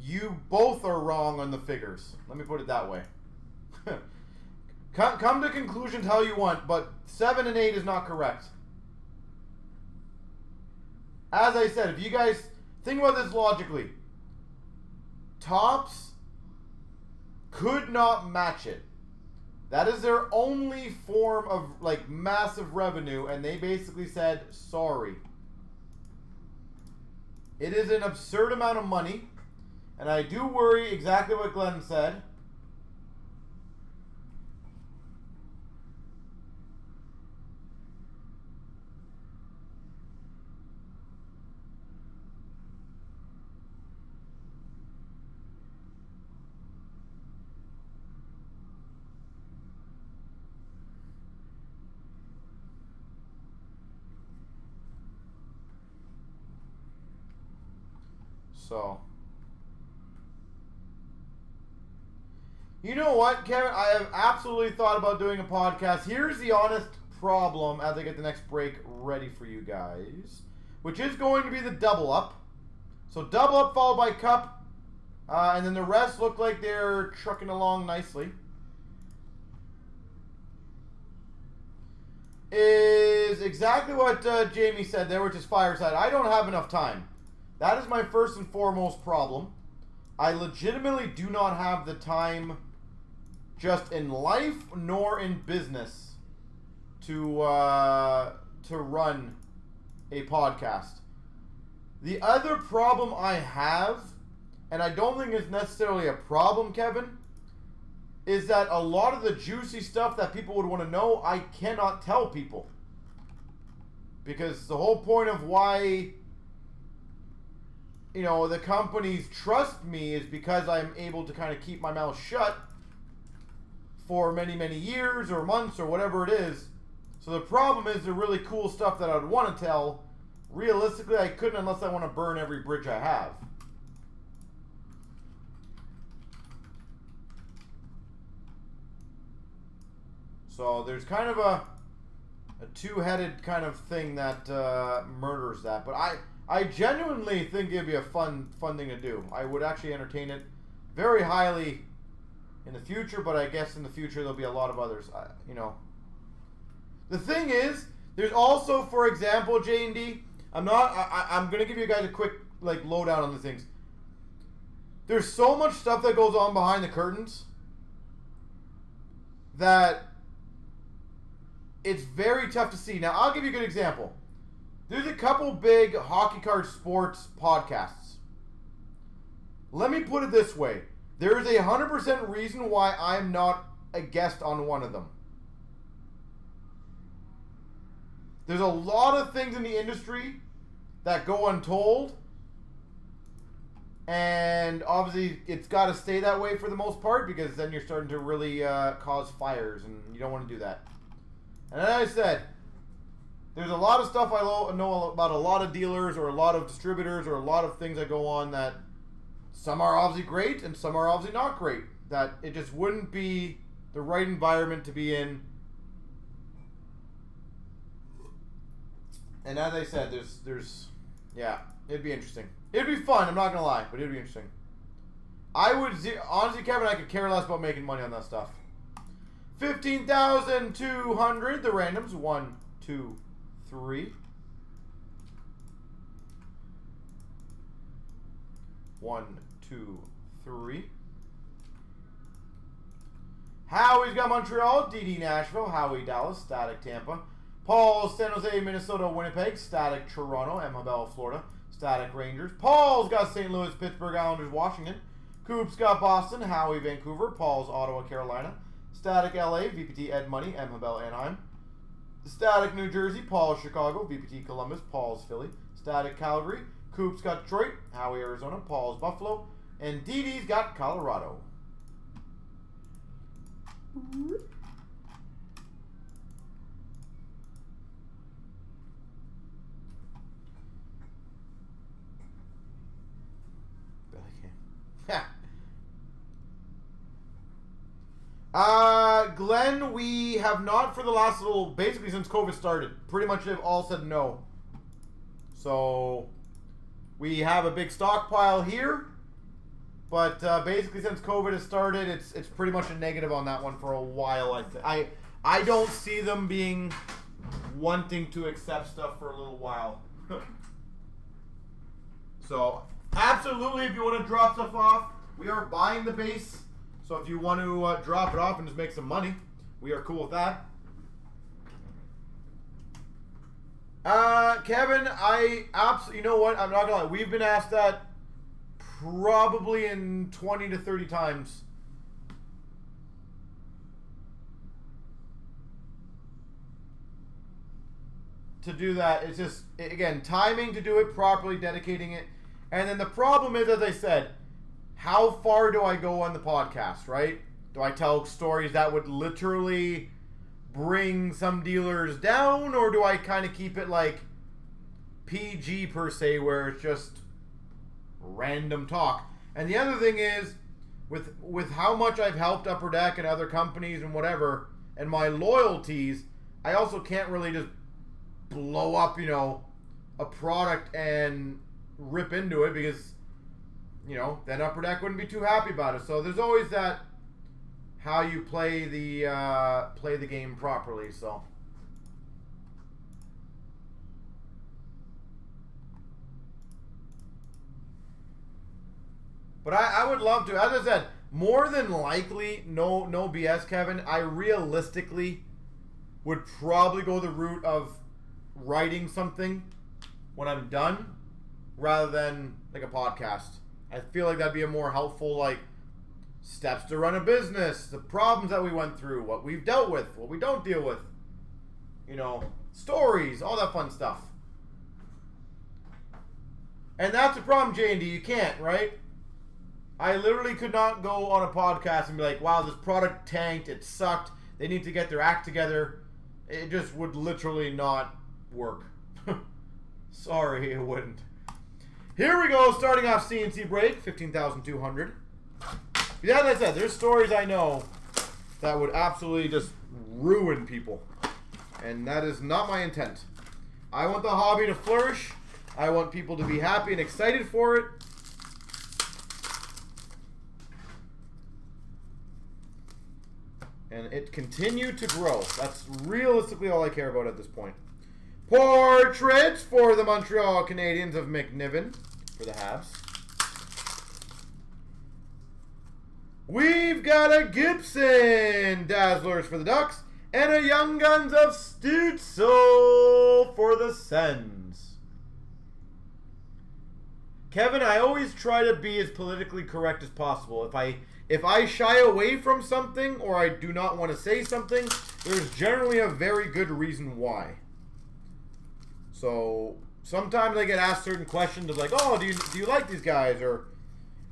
you both are wrong on the figures. Let me put it that way. Come to conclusions how you want, but 7 and 8 is not correct. As I said, if you guys think about this logically, Topps could not match it. That is their only form of like massive revenue, and they basically said, sorry. It is an absurd amount of money, and I do worry exactly what Glenn said. So, you know what, Kevin? I have absolutely thought about doing a podcast. Here's the honest problem as I get the next break ready for you guys, which is going to be the double up. So double up followed by cup, and then the rest look like they're trucking along nicely. Is exactly what Jamie said there, which is fireside. I don't have enough time. That is my first and foremost problem. I legitimately do not have the time, just in life nor in business, to run a podcast. The other problem I have, and I don't think it's necessarily a problem, Kevin, is that a lot of the juicy stuff that people would want to know, I cannot tell people. Because the whole point of why, you know, the companies trust me is because I'm able to kind of keep my mouth shut for many, many years or months or whatever it is. So the problem is the really cool stuff that I would want to tell, realistically I couldn't unless I want to burn every bridge I have. So there's kind of a two-headed kind of thing that murders that. But I genuinely think it'd be a fun thing to do. I would actually entertain it very highly in the future, but I guess in the future there'll be a lot of others. You know, the thing is, there's also, for example, J&D, I'm gonna give you guys a quick like lowdown on the things. There's so much stuff that goes on behind the curtains that it's very tough to see. Now, I'll give you a good example. There's a couple big hockey card sports podcasts. Let me put it this way. There is 100% reason why I'm not a guest on one of them. There's a lot of things in the industry that go untold. And obviously, it's got to stay that way for the most part, because then you're starting to really cause fires, and you don't want to do that. And as I said, there's a lot of stuff I know about a lot of dealers or a lot of distributors or a lot of things that go on that some are obviously great and some are obviously not great. That it just wouldn't be the right environment to be in. And as I said, yeah, it'd be interesting. It'd be fun, I'm not going to lie, but it'd be interesting. Honestly, Kevin, I could care less about making money on that stuff. 15,200, the randoms, 1, 2, 3. 1, 2, 3. Howie's got Montreal, DD Nashville, Howie Dallas, Static Tampa. Paul's San Jose, Minnesota, Winnipeg, Static Toronto, MLB Florida, Static Rangers. Paul's got St. Louis, Pittsburgh Islanders, Washington. Coop's got Boston, Howie Vancouver, Paul's Ottawa, Carolina. Static LA, VPT Ed Money, MLB Anaheim. Static New Jersey, Paul's Chicago, VPT Columbus, Paul's Philly. Static Calgary, Coop's got Detroit, Howie Arizona, Paul's Buffalo, and DD's got Colorado. Glenn, we have not for the last basically since COVID started. Pretty much they've all said no. So, we have a big stockpile here. But basically since COVID has started, it's pretty much a negative on that one for a while. I don't see them wanting to accept stuff for a little while. So, absolutely, if you want to drop stuff off, we are buying the base. So if you want to drop it off and just make some money, we are cool with that. Kevin, you know what? I'm not gonna lie. We've been asked that probably in 20 to 30 times. To do that, it's just, again, timing to do it properly, dedicating it. And then the problem is, as I said, how far do I go on the podcast, right? Do I tell stories that would literally bring some dealers down, or do I kind of keep it like PG per se, where it's just random talk? And the other thing is, with how much I've helped Upper Deck and other companies and whatever, and my loyalties, I also can't really just blow up, you know, a product and rip into it, because, you know, then Upper Deck wouldn't be too happy about it. So there's always that, how you play the game properly. So but I would love to, as I said, more than likely, no BS, Kevin, I realistically would probably go the route of writing something when I'm done rather than like a podcast. I feel like that'd be a more helpful, like, steps to run a business, the problems that we went through, what we've dealt with, what we don't deal with, you know, stories, all that fun stuff. And that's the problem, J&D. You can't, right? I literally could not go on a podcast and be like, wow, this product tanked, it sucked, they need to get their act together. It just would literally not work. Sorry, it wouldn't. Here we go, starting off CNC Break, 15,200. Yeah, as I said, there's stories I know that would absolutely just ruin people. And that is not my intent. I want the hobby to flourish. I want people to be happy and excited for it. And it continued to grow. That's realistically all I care about at this point. Portraits for the Montreal Canadiens of McNiven for the Habs. We've got a Gibson Dazzlers for the Ducks and a Young Guns of Stützle for the Sens. Kevin, I always try to be as politically correct as possible. If I shy away from something or I do not want to say something, there's generally a very good reason why. So sometimes I get asked certain questions of like, oh, do you like these guys? Or,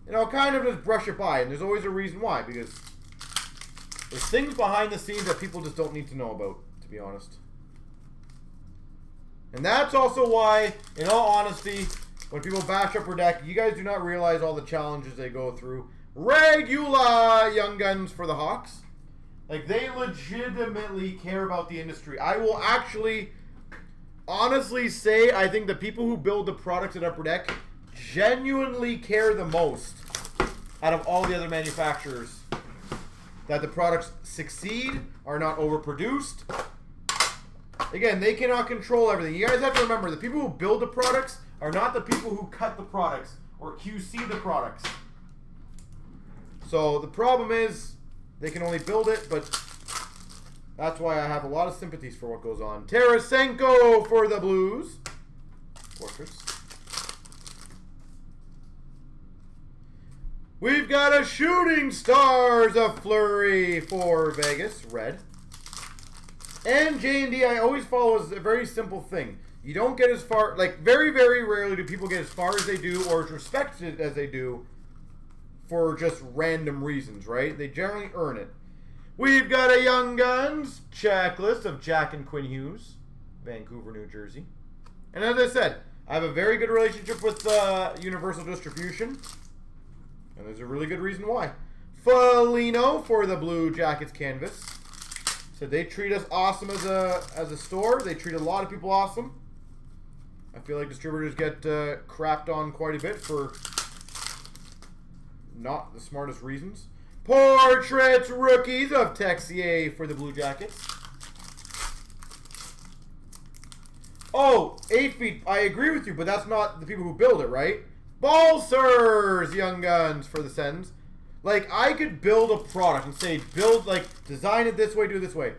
you know, kind of just brush it by. And there's always a reason why, because there's things behind the scenes that people just don't need to know about, to be honest. And that's also why, in all honesty, when people bash Upper Deck, you guys do not realize all the challenges they go through. Regula Young Guns for the Hawks. Like, they legitimately care about the industry. I will actually honestly say I think the people who build the products at Upper Deck genuinely care the most out of all the other manufacturers. That the products succeed, are not overproduced. Again, they cannot control everything. You guys have to remember, the people who build the products are not the people who cut the products or QC the products. So the problem is they can only build it, but that's why I have a lot of sympathies for what goes on. Tarasenko for the Blues. Portraits. We've got a Shooting Stars of Fleury for Vegas, red. And J&D, I always follow as a very simple thing. You don't get as far, like very, very rarely do people get as far as they do or as respected as they do for just random reasons, right? They generally earn it. We've got a Young Guns checklist of Jack and Quinn Hughes, Vancouver, New Jersey. And as I said, I have a very good relationship with Universal Distribution. And there's a really good reason why. Foligno for the Blue Jackets canvas. So they treat us awesome as a store. They treat a lot of people awesome. I feel like distributors get crapped on quite a bit for not the smartest reasons. Portraits rookies of Texier for the Blue Jackets. Oh, 8 feet. I agree with you, but that's not the people who build it, right? Balsers Young Guns for the Sens. Like, I could build a product and say, build, like, design it this way, do it this way.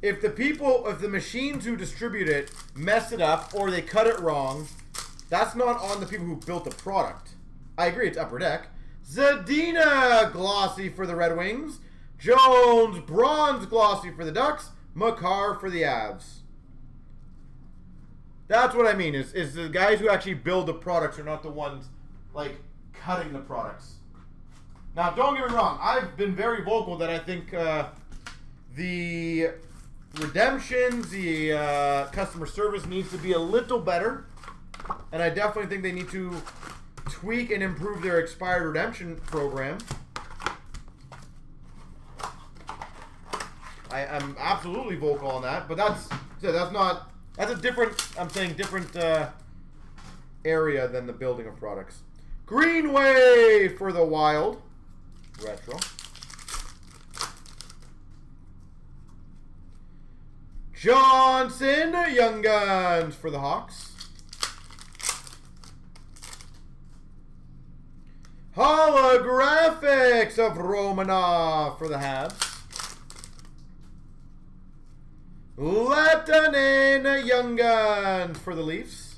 If the machines who distribute it mess it up or they cut it wrong, that's not on the people who built the product. I agree, it's Upper Deck. Zadina Glossy for the Red Wings. Jones Bronze Glossy for the Ducks. Makar for the Avs. That's what I mean, is the guys who actually build the products are not the ones, like, cutting the products. Now, don't get me wrong. I've been very vocal that I think the redemptions, the customer service needs to be a little better. And I definitely think they need to tweak and improve their expired redemption program. I'm absolutely vocal on that, but that's a different, I'm saying different area than the building of products. Greenway for the Wild. Retro. Johnson Young Guns for the Hawks. Holographics of Romanov for the Habs. Lehtonen Young Guns for the Leafs.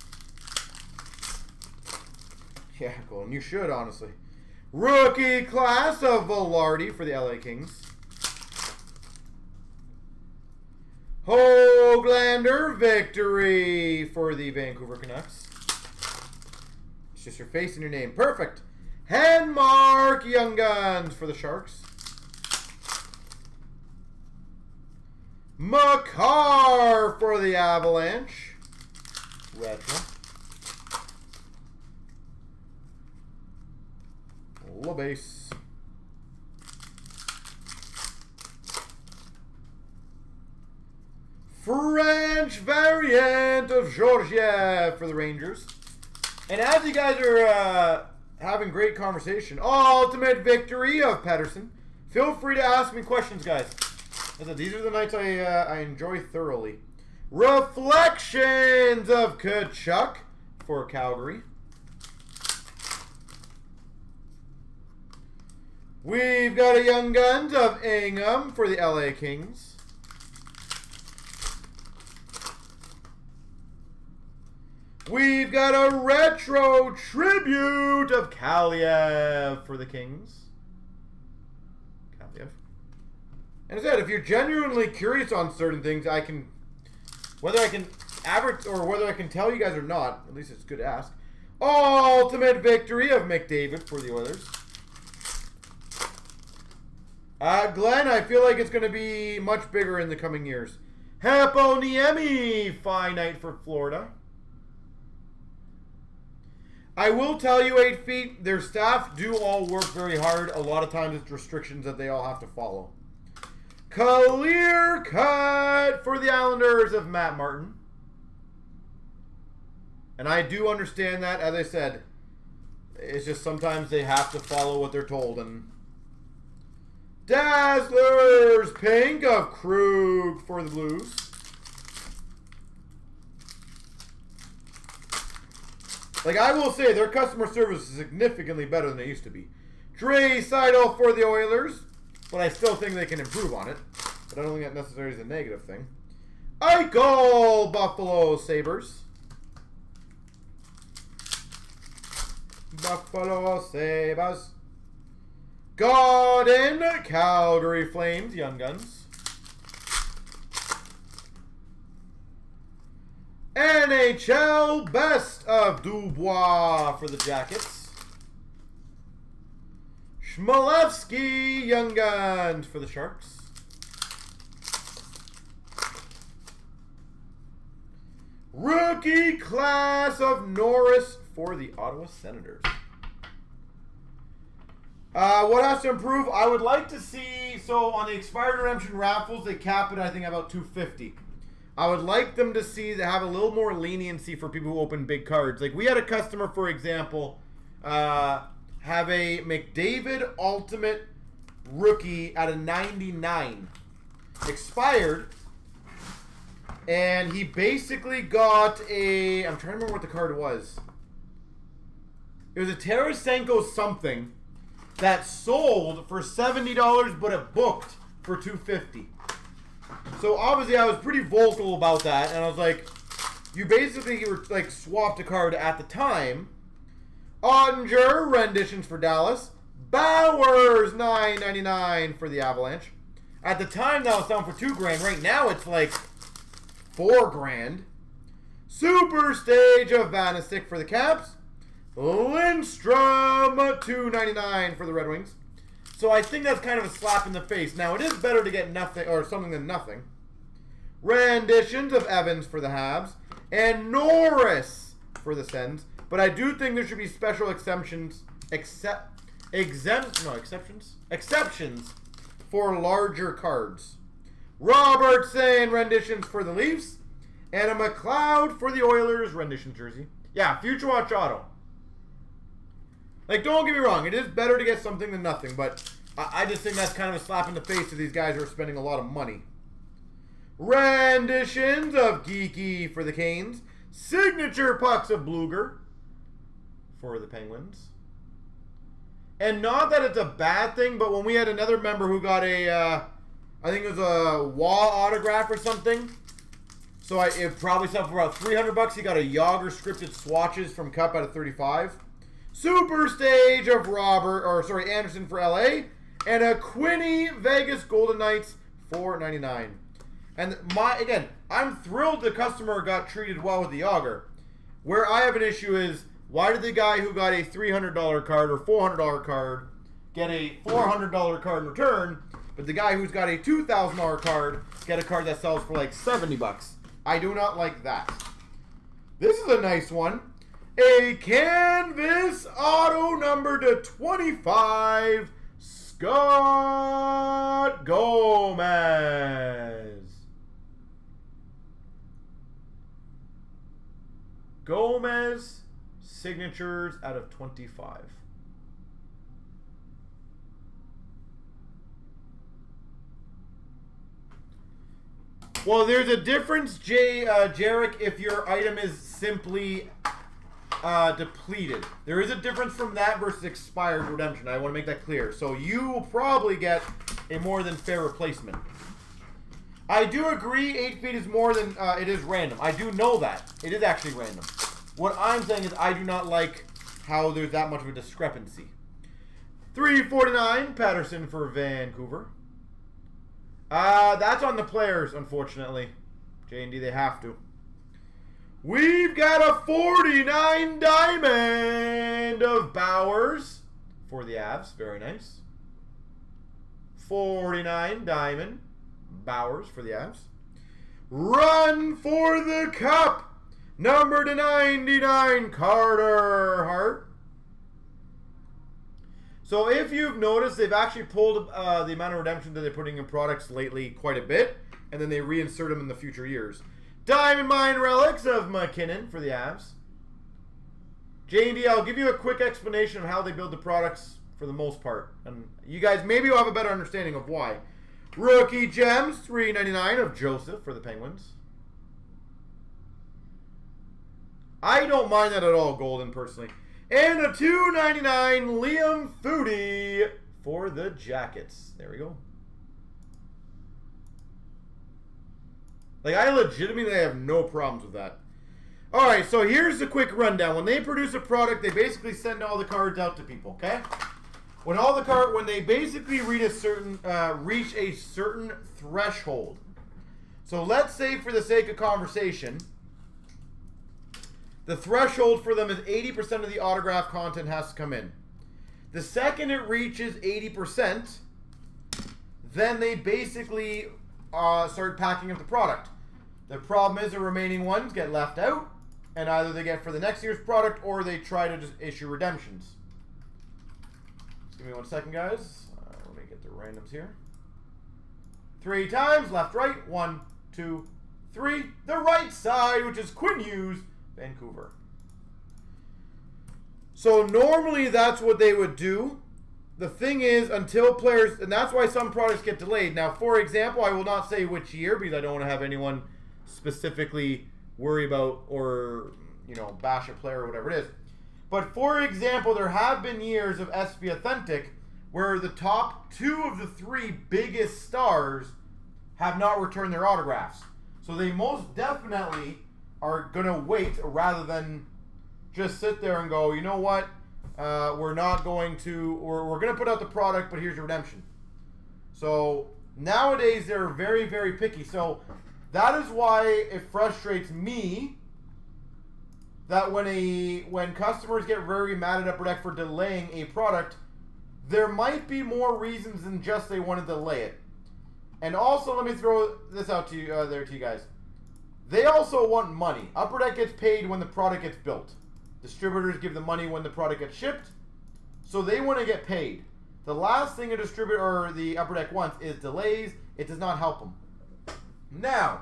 Yeah, cool. And you should, honestly. Rookie class of Velarde for the LA Kings. Hoglander victory for the Vancouver Canucks. It's just your face and your name. Perfect. Handmark Young Guns for the Sharks. Makar for the Avalanche. Retro. LaBase. French variant of Georgiev for the Rangers. And as you guys are having great conversation, ultimate victory of Pettersson. Feel free to ask me questions, guys. These are the nights I enjoy thoroughly. Reflections of Kachuk for Calgary. We've got a Young Guns of Ingham for the LA Kings. We've got a retro tribute of Kaliev for the Kings. Kaliev. And as I said, if you're genuinely curious on certain things, whether I can average or whether I can tell you guys or not, at least it's good to ask. Ultimate victory of McDavid for the Oilers. Glenn, I feel like it's going to be much bigger in the coming years. Heponiemi finite for Florida. I will tell you, 8 feet, their staff do all work very hard. A lot of times it's restrictions that they all have to follow. Clear cut for the Islanders of Matt Martin. And I do understand that. As I said, it's just sometimes they have to follow what they're told. And Dazzlers pink of Krug for the Blues. Like, I will say, their customer service is significantly better than it used to be. Dre Seidel for the Oilers, but I still think they can improve on it. But I don't think that necessarily is a negative thing. Eichel, Buffalo Sabres. Buffalo Sabres. Garden, Calgary Flames, Young Guns. NHL Best of Dubois for the Jackets. Schmalevsky Young Guns for the Sharks. Rookie class of Norris for the Ottawa Senators. What has to improve? I would like to see, so on the expired redemption raffles, they cap it, I think, about $250. I would like them to have a little more leniency for people who open big cards. Like, we had a customer, for example, have a McDavid Ultimate Rookie at a 99. Expired. And he basically got a... I'm trying to remember what the card was. It was a Tarasenko something that sold for $70, but it booked for $250. So obviously I was pretty vocal about that, and I was like, you basically were like swapped a card at the time. Ottinger renditions for Dallas. Bowers $9.99 for the Avalanche. At the time that was selling for $2,000. Right now it's like $4,000. Super Stage of Vanacek for the Caps. Lindstrom $2.99 for the Red Wings. So I think that's kind of a slap in the face. Now, it is better to get nothing or something than nothing. Renditions of Evans for the Habs. And Norris for the Sens. But I do think there should be special exceptions for larger cards. Robertson renditions for the Leafs. And a McLeod for the Oilers rendition jersey. Yeah, Future Watch Auto. Like, don't get me wrong, it is better to get something than nothing, but I just think that's kind of a slap in the face to these guys who are spending a lot of money. Renditions of Geeky for the Canes. Signature pucks of Bluger for the Penguins. And not that it's a bad thing, but when we had another member who got a, I think it was a Wall autograph or something. So it probably sold for about $300. He got a Yager scripted swatches from Cup out of 35. Super Stage of Anderson for LA. And a Quinny Vegas Golden Knights $4.99. And again, I'm thrilled the customer got treated well with the auger. Where I have an issue is, why did the guy who got a $300 card or $400 card get a $400 card in return, but the guy who's got a $2,000 card get a card that sells for like 70 bucks? I do not like that. This is a nice one. A canvas auto number to 25, Scott Gomez. Gomez signatures out of 25. Well, there's a difference, Jarek, if your item is simply depleted. There is a difference from that versus expired redemption. I want to make that clear. So you will probably get a more than fair replacement. I do agree 8 feet is more than, it is random. I do know that. It is actually random. What I'm saying is I do not like how there's that much of a discrepancy. $3.49 Patterson for Vancouver. That's on the players, unfortunately. J&D, they have to. We've got a 49 diamond of Bowers for the Avs. Very nice. 49 diamond Bowers for the Avs. Run for the cup. Number to 99, Carter Hart. So if you've noticed, they've actually pulled the amount of redemption that they're putting in products lately quite a bit, and then they reinsert them in the future years. Diamond Mine Relics of McKinnon for the Avs. J&D, I'll give you a quick explanation of how they build the products for the most part. And you guys maybe will have a better understanding of why. Rookie Gems, $3.99 of Joseph for the Penguins. I don't mind that at all, Golden, personally. And a $2.99 Liam Foodie for the Jackets. There we go. Like, I legitimately have no problems with that. Alright, so here's a quick rundown. When they produce a product, they basically send all the cards out to people, okay? When they basically reach a certain threshold. So let's say, for the sake of conversation, the threshold for them is 80% of the autograph content has to come in. The second it reaches 80%, then they basically start packing up the product. The problem is the remaining ones get left out, and either they get for the next year's product or they try to just issue redemptions. Give me 1 second, guys. Let me get the randoms here. 3 times, left, right. 1, 2, 3. The right side, which is Quinn Hughes, Vancouver. So normally that's what they would do. The thing is, until players, and that's why some products get delayed. Now, for example, I will not say which year because I don't want to have anyone specifically worry about or, you know, bash a player or whatever it is. But for example, there have been years of SP Authentic where the top 2 of the 3 biggest stars have not returned their autographs. So they most definitely are going to wait rather than just sit there and go, you know what, we're going to put out the product, but here's your redemption. So nowadays they're very, very picky. So that is why it frustrates me that when customers get very mad at Upper Deck for delaying a product, there might be more reasons than just they want to delay it. And also, let me throw this out to you to you guys. They also want money. Upper Deck gets paid when the product gets built. Distributors give the money when the product gets shipped. So they want to get paid. The last thing a distributor or the Upper Deck wants is delays. It does not help them. Now,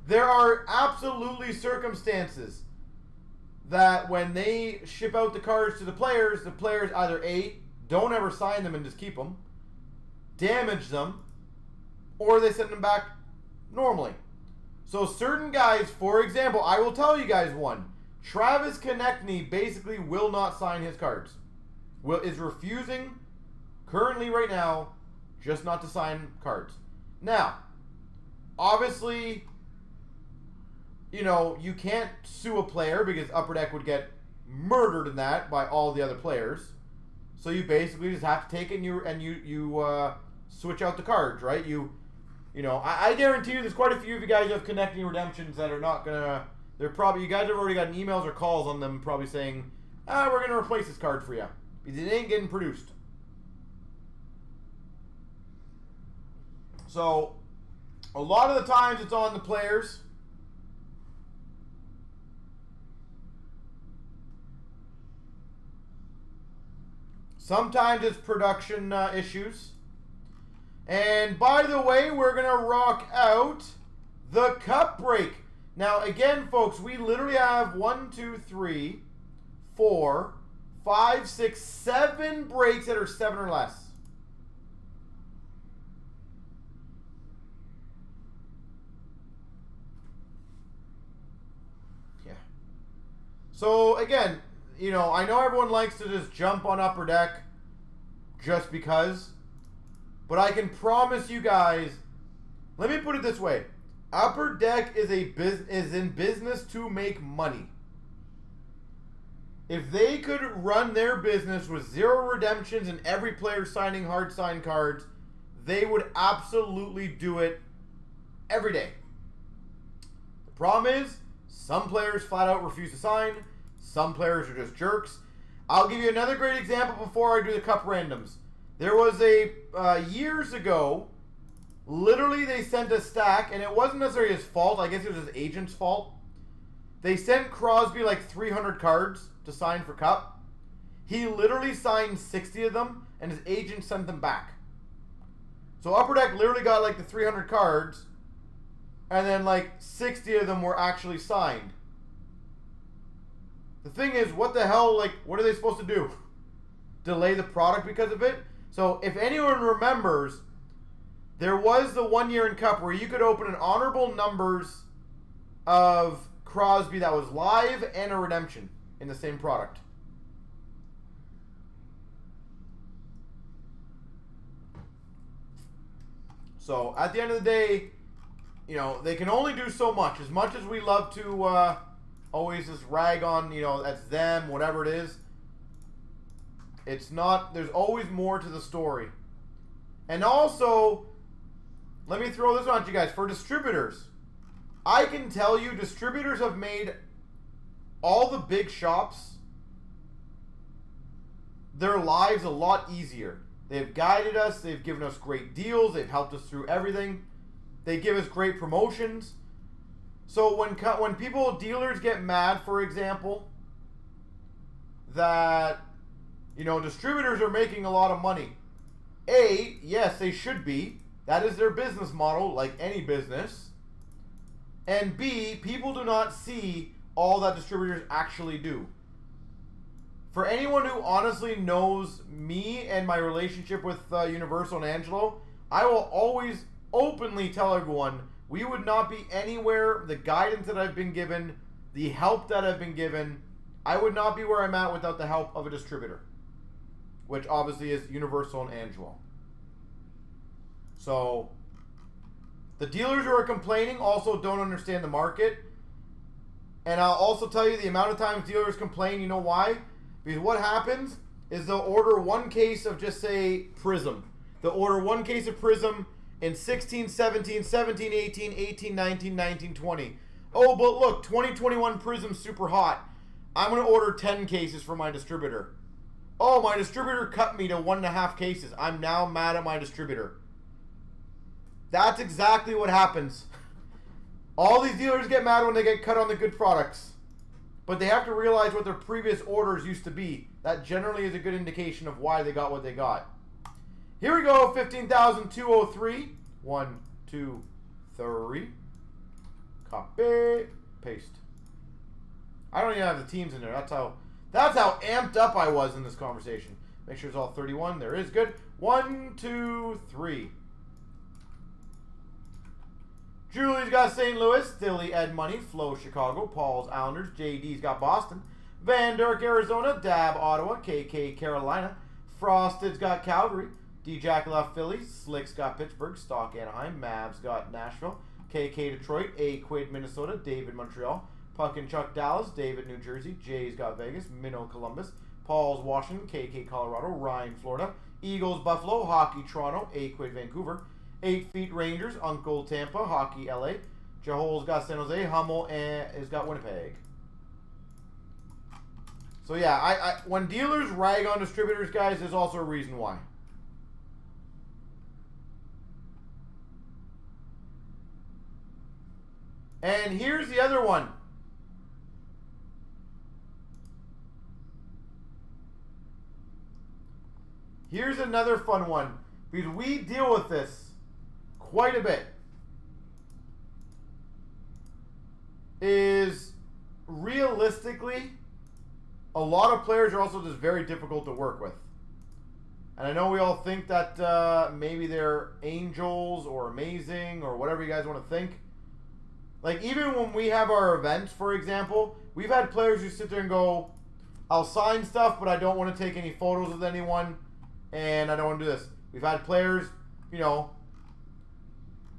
there are absolutely circumstances that when they ship out the cards to the players either A, don't ever sign them and just keep them, damage them, or they send them back normally. So certain guys, for example, I will tell you guys one. Travis Konechny basically will not sign his cards. Is refusing currently right now just not to sign cards. Now, obviously, you know, you can't sue a player because Upper Deck would get murdered in that by all the other players. So you basically just have to take it and you switch out the cards, right? You know, I guarantee you there's quite a few of you guys who have connecting redemptions that are not gonna. They're probably, you guys have already gotten emails or calls on them probably saying, we're gonna replace this card for you because it ain't getting produced. So a lot of the times it's on the players. Sometimes it's production issues. And by the way, we're going to rock out the cup break. Now, again, folks, we literally have 1, 2, 3, 4, 5, 6, 7 breaks that are 7 or less. Yeah. So, again, you know, I know everyone likes to just jump on Upper Deck just because, but I can promise you guys, let me put it this way. Upper Deck is in business to make money. If they could run their business with 0 redemptions and every player signing hard signed cards, they would absolutely do it every day. The problem is, some players flat out refuse to sign. Some players are just jerks. I'll give you another great example before I do the cup randoms. There was a, years ago, literally they sent a stack, and it wasn't necessarily his fault. I guess it was his agent's fault. They sent Crosby like 300 cards to sign for cup. He literally signed 60 of them, and his agent sent them back. So Upper Deck literally got like the 300 cards, and then like 60 of them were actually signed. The thing is, what the hell, like, what are they supposed to do? Delay the product because of it? So, if anyone remembers, there was the 1 year in Cup where you could open an honorable numbers of Crosby that was live and a redemption in the same product. So, at the end of the day, you know, they can only do so much. As much as we love to always just rag on, you know, that's them, whatever it is. It's not, there's always more to the story. And also, let me throw this on to you guys. For distributors, I can tell you distributors have made all the big shops their lives a lot easier. They've guided us. They've given us great deals. They've helped us through everything. They give us great promotions. So when dealers get mad, for example, that, you know, distributors are making a lot of money. A, yes, they should be. That is their business model, like any business. And B, people do not see all that distributors actually do. For anyone who honestly knows me and my relationship with Universal and Angelo, I will always openly tell everyone, we would not be anywhere, the guidance that I've been given, the help that I've been given, I would not be where I'm at without the help of a distributor, which obviously is Universal and Angelo. So, the dealers who are complaining also don't understand the market. And I'll also tell you the amount of times dealers complain, you know why? Because what happens is they'll order one case of, just say, Prism. They'll order one case of Prism in 16, 17, 17, 18, 18, 19, 19, 20. Oh, but look, 2021 Prism's super hot. I'm going to order 10 cases for my distributor. Oh, my distributor cut me to 1.5 cases. I'm now mad at my distributor. That's exactly what happens. All these dealers get mad when they get cut on the good products. But they have to realize what their previous orders used to be. That generally is a good indication of why they got what they got. Here we go, 15,203. 1, 2, 3. Copy, paste. I don't even have the teams in there. That's how amped up I was in this conversation. Make sure it's all 31. There is good. 1, 2, 3. Julie's got St. Louis. Philly, Ed Money. Flo, Chicago. Paul's Islanders. JD's got Boston. Van Derk, Arizona. Dab, Ottawa. KK, Carolina. Frosted's got Calgary. D-Jack left Philly. Slick's got Pittsburgh. Stock, Anaheim. Mavs got Nashville. KK, Detroit. A Quid, Minnesota. David, Montreal. Puck and Chuck Dallas, David New Jersey, Jay's got Vegas, Minnow Columbus, Paul's Washington, KK Colorado, Ryan Florida, Eagles Buffalo, Hockey Toronto, A-Quid Vancouver, 8 Feet Rangers, Uncle Tampa, Hockey LA, Jahol's got San Jose, Hummel has got Winnipeg. So yeah, when dealers rag on distributors, guys, there's also a reason why. And here's the other one. Here's another fun one, because we deal with this quite a bit. Is realistically, a lot of players are also just very difficult to work with. And I know we all think that maybe they're angels or amazing or whatever you guys want to think. Like, even when we have our events, for example, we've had players who sit there and go, I'll sign stuff, but I don't want to take any photos with anyone, and I don't want to do this. We've had players, you know,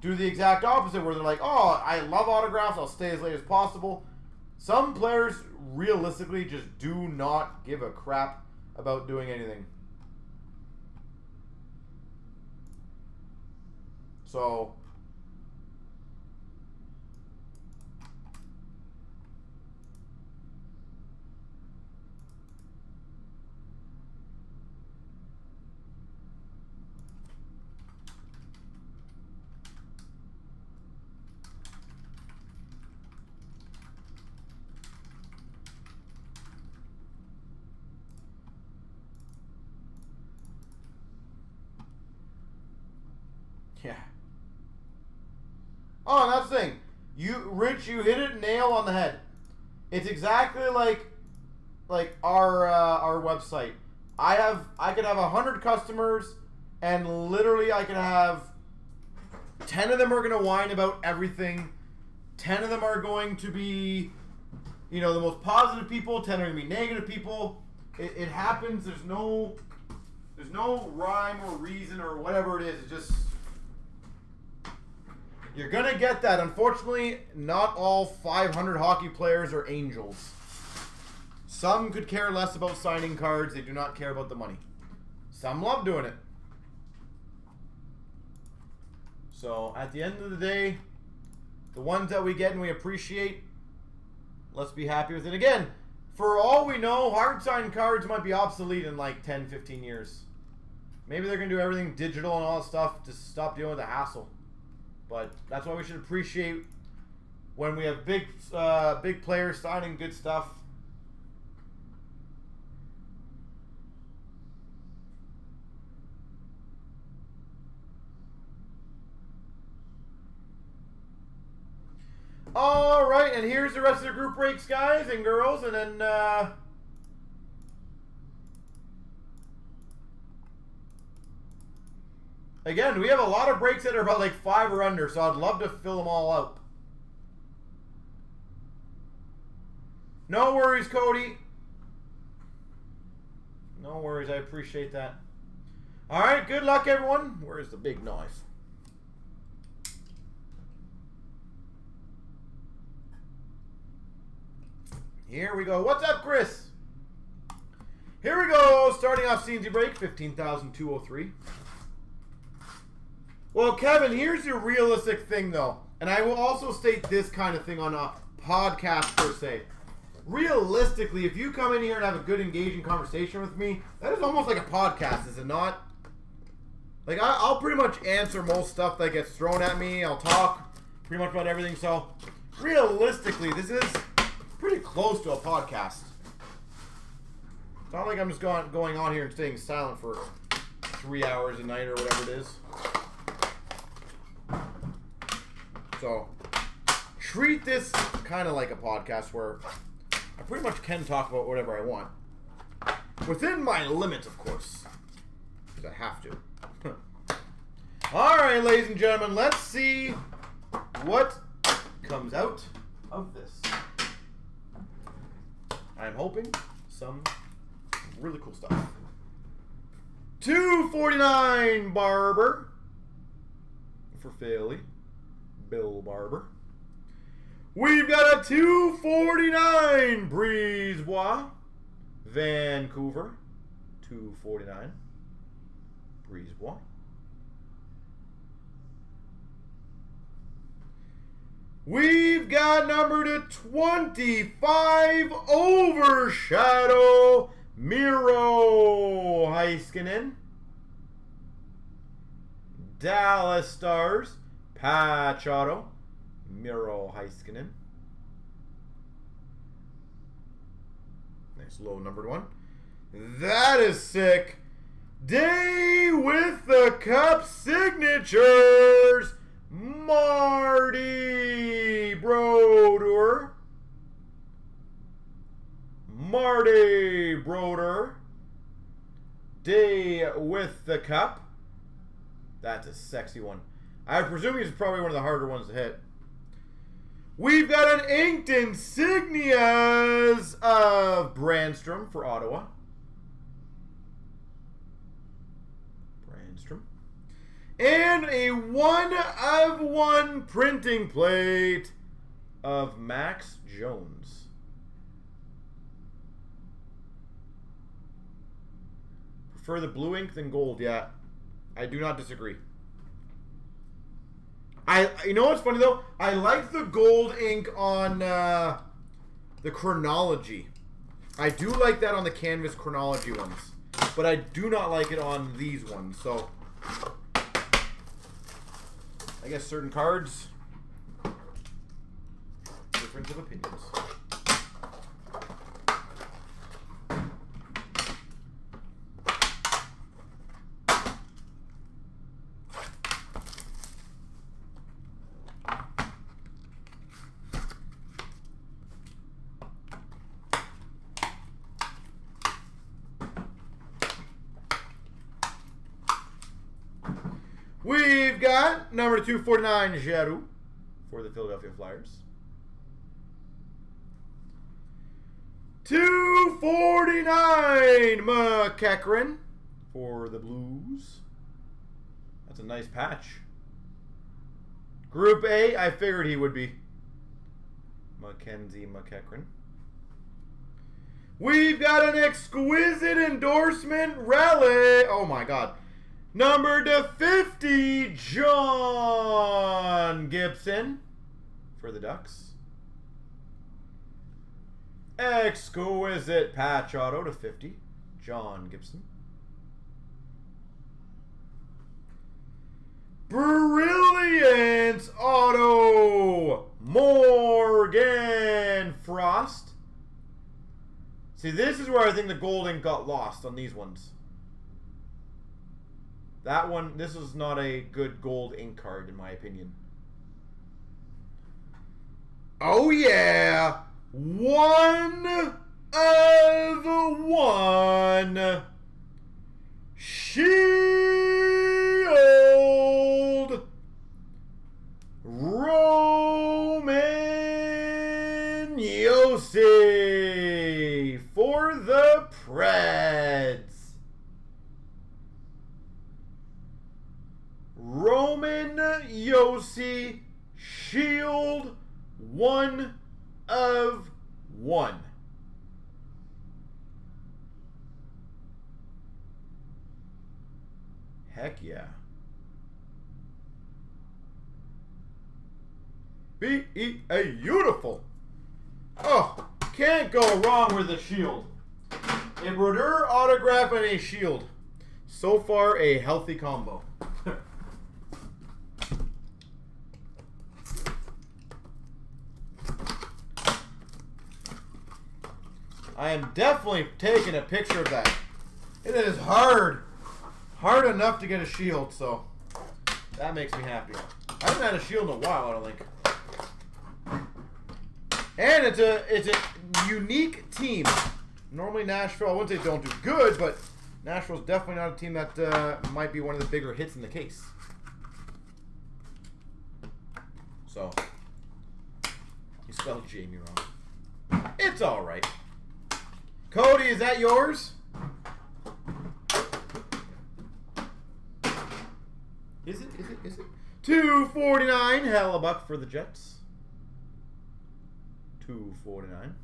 do the exact opposite, where they're like, oh, I love autographs, I'll stay as late as possible. Some players realistically just do not give a crap about doing anything. So yeah. Oh, and that's the thing. Rich, you hit it nail on the head. It's exactly like our website. I could have 100 customers, and literally I could have 10 of them are going to whine about everything. 10 of them are going to be, you know, the most positive people. 10 are going to be negative people. It happens. There's no rhyme or reason or whatever it is. It's just, you're going to get that. Unfortunately, not all 500 hockey players are angels. Some could care less about signing cards. They do not care about the money. Some love doing it. So, at the end of the day, the ones that we get and we appreciate, let's be happy with it. Again, for all we know, hard signed cards might be obsolete in like 10, 15 years. Maybe they're going to do everything digital and all that stuff to stop dealing with the hassle. But that's why we should appreciate when we have big players signing good stuff. All right, and here's the rest of the group breaks, guys and girls, and then again, we have a lot of breaks that are about like 5 or under, so I'd love to fill them all out. No worries, Cody. No worries, I appreciate that. All right, good luck, everyone. Where's the big knife? Here we go. What's up, Chris? Here we go. Starting off CNC Break, 15,203. Well, Kevin, here's your realistic thing, though. And I will also state this kind of thing on a podcast, per se. Realistically, if you come in here and have a good, engaging conversation with me, that is almost like a podcast, is it not? Like, I'll pretty much answer most stuff that gets thrown at me. I'll talk pretty much about everything. So, realistically, this is pretty close to a podcast. It's not like I'm just going on here and staying silent for 3 hours a night or whatever it is. So, treat this kind of like a podcast where I pretty much can talk about whatever I want. Within my limits, of course. Because I have to. Alright, ladies and gentlemen, let's see what comes out of this. I'm hoping some really cool stuff. 249 Barber for Philly. Bill Barber. We've got a 249 Brisebois. Vancouver. 249 Brisebois. We've got number to 25 Overshadow Miro Heiskanen. Dallas Stars patch auto Miro Heiskanen. Nice low numbered one. That is sick. Day with the Cup signatures. Marty Brodeur. Marty Brodeur. Day with the Cup. That's a sexy one. I presume he's probably one of the harder ones to hit. We've got an inked insignias of Brandstrom for Ottawa. Brandstrom. And a 1/1 printing plate of Max Jones. Prefer the blue ink than gold, yeah. I do not disagree. You know what's funny though? I like the gold ink on the chronology. I do like that on the canvas chronology ones, but I do not like it on these ones. So I guess certain cards, difference of opinions. We've got number 249, Giroux, for the Philadelphia Flyers. 249, McEachran, for the Blues. That's a nice patch. Group A, I figured he would be. Mackenzie McEachran. We've got an exquisite endorsement relic. Oh my God. Number to 50, John Gibson for the Ducks. Exquisite patch auto to 50, John Gibson. Brilliant auto, Morgan Frost. See, this is where I think the gold ink got lost on these ones. That one, this is not a good gold ink card in my opinion. Oh yeah! 1/1 Shield Roman Josi for the Preds. Roman Josi Shield 1/1. Heck yeah. Beautiful. Oh, can't go wrong with a shield. A Brodeur autograph and a shield. So far, a healthy combo. I am definitely taking a picture of that. It is hard enough to get a shield, so that makes me happy. I haven't had a shield in a while, I don't think. And it's a unique team. Normally Nashville, I wouldn't say don't do good, but Nashville's definitely not a team that might be one of the bigger hits in the case. So, you spelled Jamie wrong. It's all right. Cody, is that yours? Is it? 249 Hellebuck for the Jets. 249.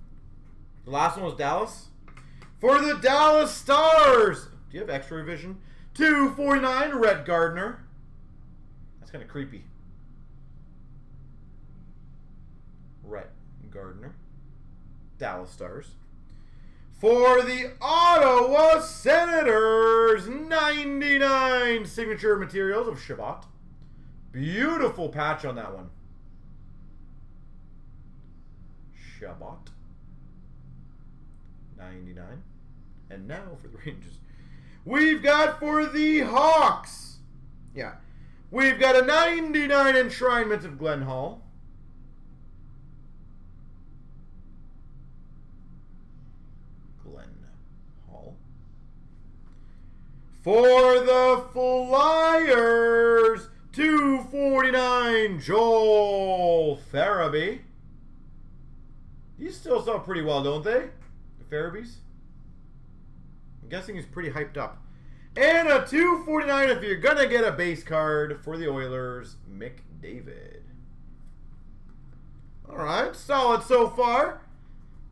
The last one was Dallas. For the Dallas Stars, do you have X-ray vision? 249, Rhett Gardner. That's kind of creepy. Rhett Gardner. Dallas Stars. For the Ottawa Senators, 99 signature materials of Shabbat. Beautiful patch on that one. Shabbat. 99. And now for the Rangers. We've got for the Hawks. Yeah. We've got a 99 enshrinement of Glenn Hall. For the Flyers, 249, Joel Farabee. These still sell pretty well, don't they? The Farabees? I'm guessing he's pretty hyped up. And a 249 if you're going to get a base card for the Oilers, McDavid. Alright, solid so far.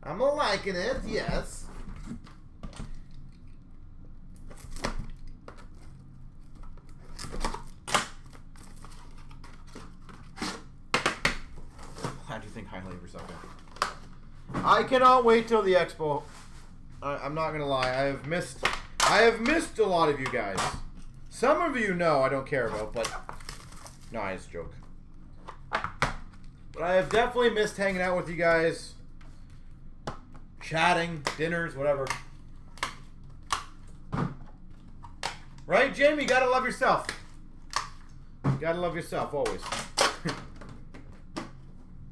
I'm liking it, yes. How do you think highly of yourself? I cannot wait till the expo. I'm not gonna lie. I have missed a lot of you guys. Some of you know I don't care about, but no, I just joke. But I have definitely missed hanging out with you guys, chatting, dinners, whatever. Right, Jamie? You gotta love yourself. You gotta love yourself always.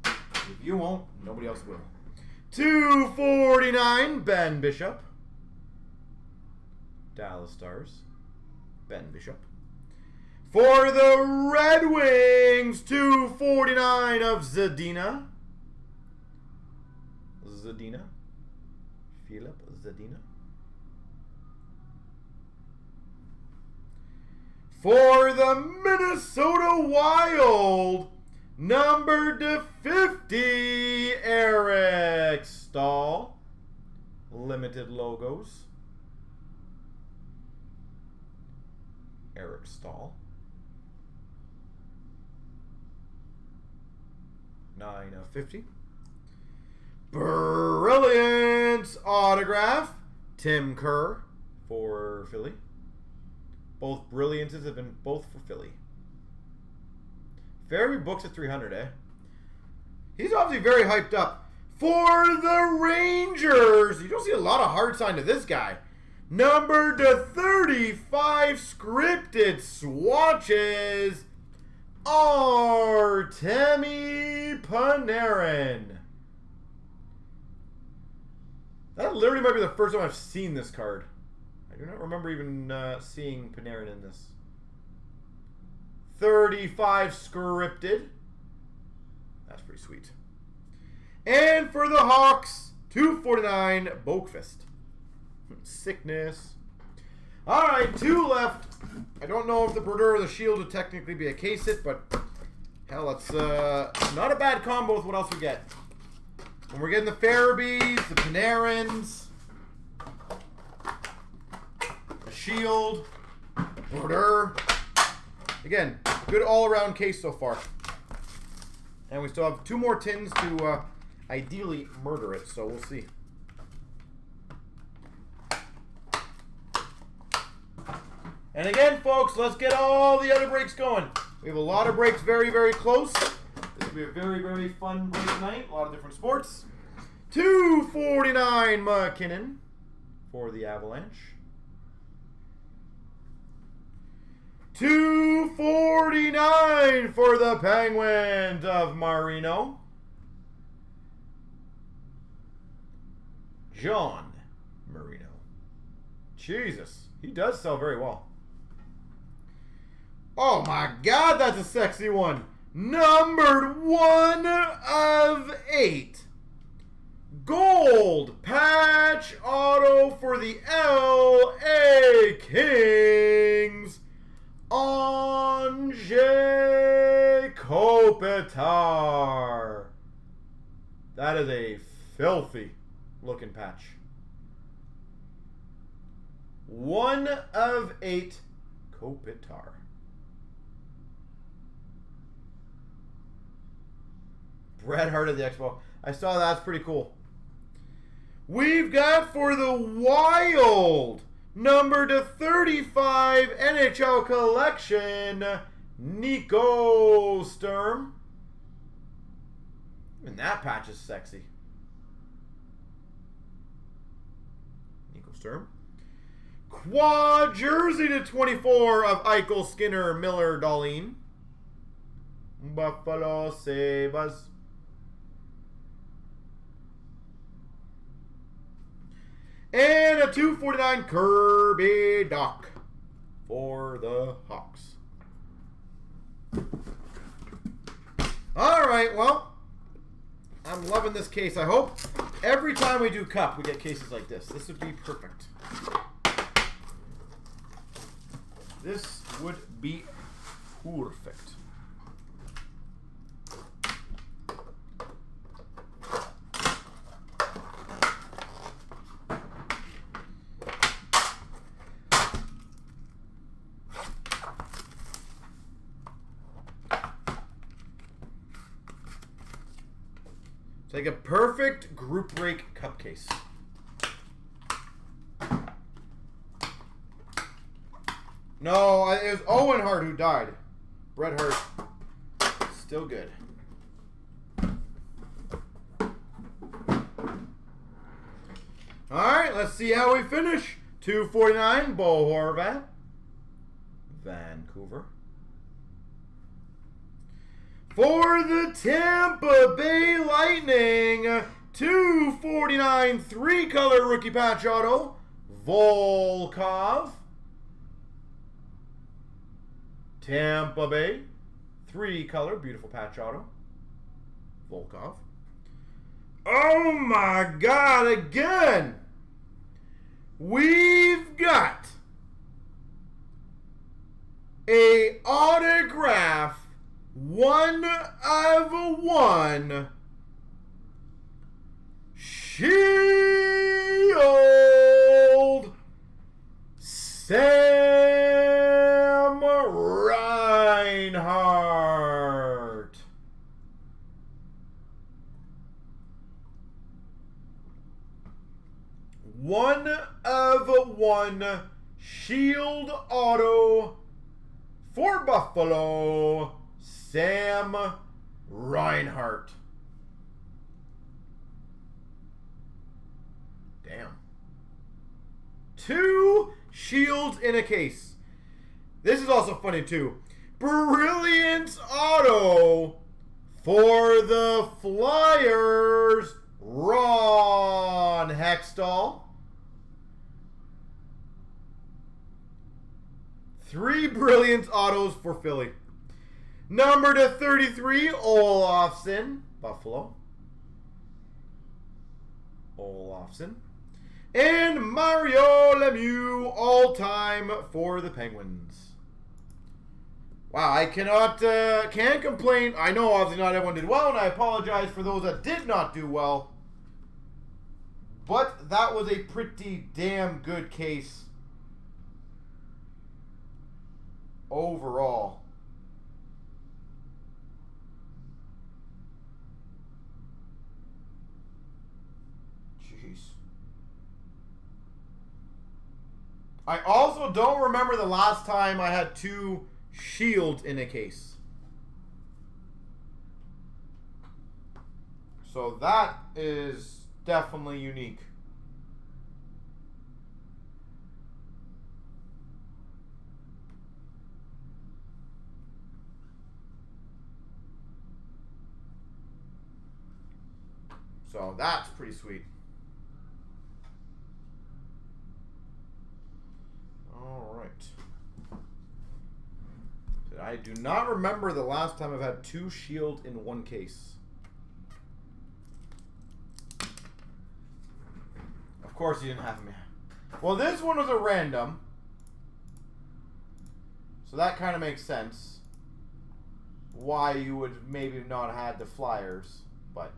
If you won't, nobody else will. 249, Ben Bishop. Dallas Stars, Ben Bishop. For the Red Wings, 249 of Zadina. Philip Zadina. For the Minnesota Wild, number to 50, Eric Stahl. Limited logos. Eric Stahl. 9 of 50. Brilliant autograph, Tim Kerr for Philly. Both brilliances have been both for Philly. Farabee books at 300, eh? He's obviously very hyped up. For the Rangers, you don't see a lot of hard sign to this guy. Number to 35 scripted swatches, Artemi Panarin. That literally might be the first time I've seen this card. I do not remember even seeing Panarin in this. 35 scripted. That's pretty sweet. And for the Hawks, 249 Boakfist. Sickness. Alright, 2 left. I don't know if the Brodeur or the Shield would technically be a case hit, but hell, it's not a bad combo with what else we get. And we're getting the Farabees, the Panarins, the Shield, Brodeur. Again, good all-around case so far. And we still have 2 more tins to ideally murder it, so we'll see. And again, folks, let's get all the other breaks going. We have a lot of breaks very, very close. This will be a very, very fun break night. A lot of different sports. 249 McKinnon for the Avalanche. 249 for the Penguins of Marino. John Marino. Jesus, he does sell very well. Oh my God, that's a sexy one. Numbered 1 of 8. Gold patch auto for the LA Kings. Anze Kopitar. That That is a filthy looking patch. 1 of 8 Kopitar. Bret Hart at the Expo. I saw that's pretty cool. We've got for the Wild number to 35 NHL collection, Nico Sturm. And that patch is sexy. Nico Sturm. Quad jersey to 24 of Eichel, Skinner, Miller, Dahlin. Buffalo Sabres. And a 249 Kirby Doc for the Hawks. All right, well, I'm loving this case. I hope every time we do Cup, we get cases like this. This would be perfect. This would be perfect. It's like a perfect group break cup case. No, it was Owen Hart who died. Bret Hart, still good. All right, let's see how we finish. 249, Bo Horvat, Vancouver. For the Tampa Bay Lightning, 249 3-color rookie patch auto, Volkov. Tampa Bay, 3-color, beautiful patch auto, Volkov. Oh my God, again! We've got a autograph 1 of 1 Shield Sam Reinhart. One of 1 Shield auto for Buffalo, Sam Reinhart. Damn. 2 shields in a case. This is also funny too. Brilliant auto for the Flyers, Ron Hextall. 3 brilliant autos for Philly. Number to 33, Olofsson, Buffalo. Olofsson. And Mario Lemieux, all-time for the Penguins. Wow, I can't complain. I know obviously not everyone did well, and I apologize for those that did not do well. But that was a pretty damn good case overall. Jeez. I also don't remember the last time I had 2 shields in a case. So that is definitely unique. So that's pretty sweet. All right. I do not remember the last time I've had 2 shield in 1 case. Of course you didn't have me. Well, this one was a random. So that kind of makes sense. Why you would maybe not have had the Flyers. But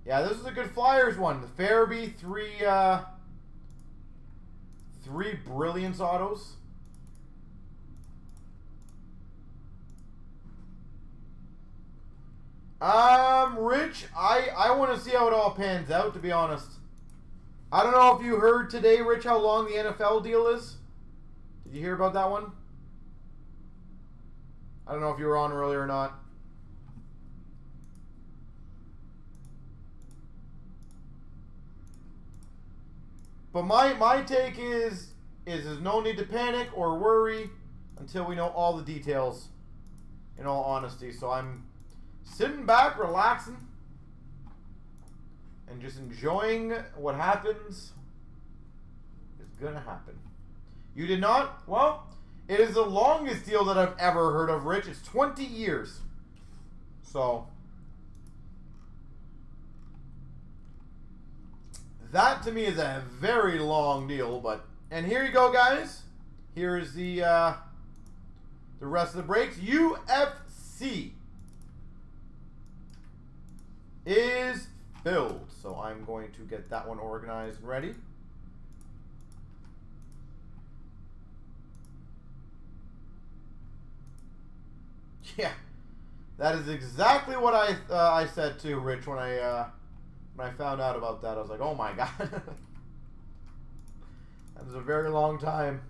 Yeah, this is a good Flyers one. The Farabee, three Brilliance autos. Rich, I want to see how it all pans out, to be honest. I don't know if you heard today, Rich, how long the NFL deal is. Did you hear about that one? I don't know if you were on earlier or not. But my take is there's no need to panic or worry until we know all the details, in all honesty. So I'm sitting back, relaxing, and just enjoying what happens is going to happen. You did not? Well, it is the longest deal that I've ever heard of, Rich. It's 20 years. So that to me is a very long deal, but and here you go, guys. Here is the rest of the breaks. UFC is filled, so I'm going to get that one organized and ready. Yeah, that is exactly what I said to Rich when I found out about that. I was like, oh my god. That was a very long time.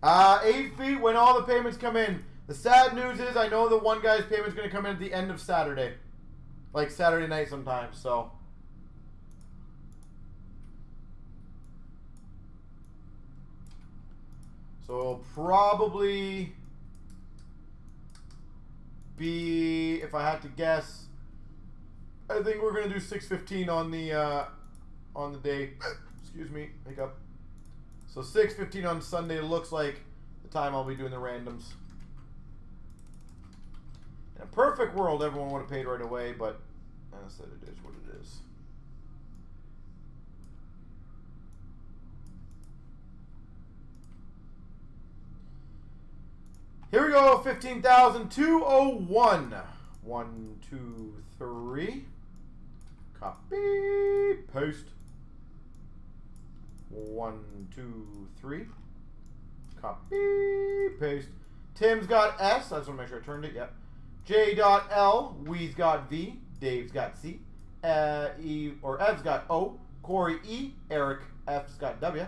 8 feet when all the payments come in. The sad news is I know the one guy's payment's going to come in at the end of Saturday. Like Saturday night sometimes, so. So it'll probably be, if I had to guess, I think we're going to do 6:15 on the day. Excuse me, hiccup. So 6:15 on Sunday looks like the time I'll be doing the randoms. In a perfect world, everyone would have paid right away, but as I said, it is what it is. Here we go, 15,201. 1, 2, 3. Copy, paste. 1, 2, 3. Copy, paste. Tim's got S. I just want to make sure I turned it. Yep. J.L. Wee's got V. Dave's got C. Ev's got O. Corey E. Eric F's got W.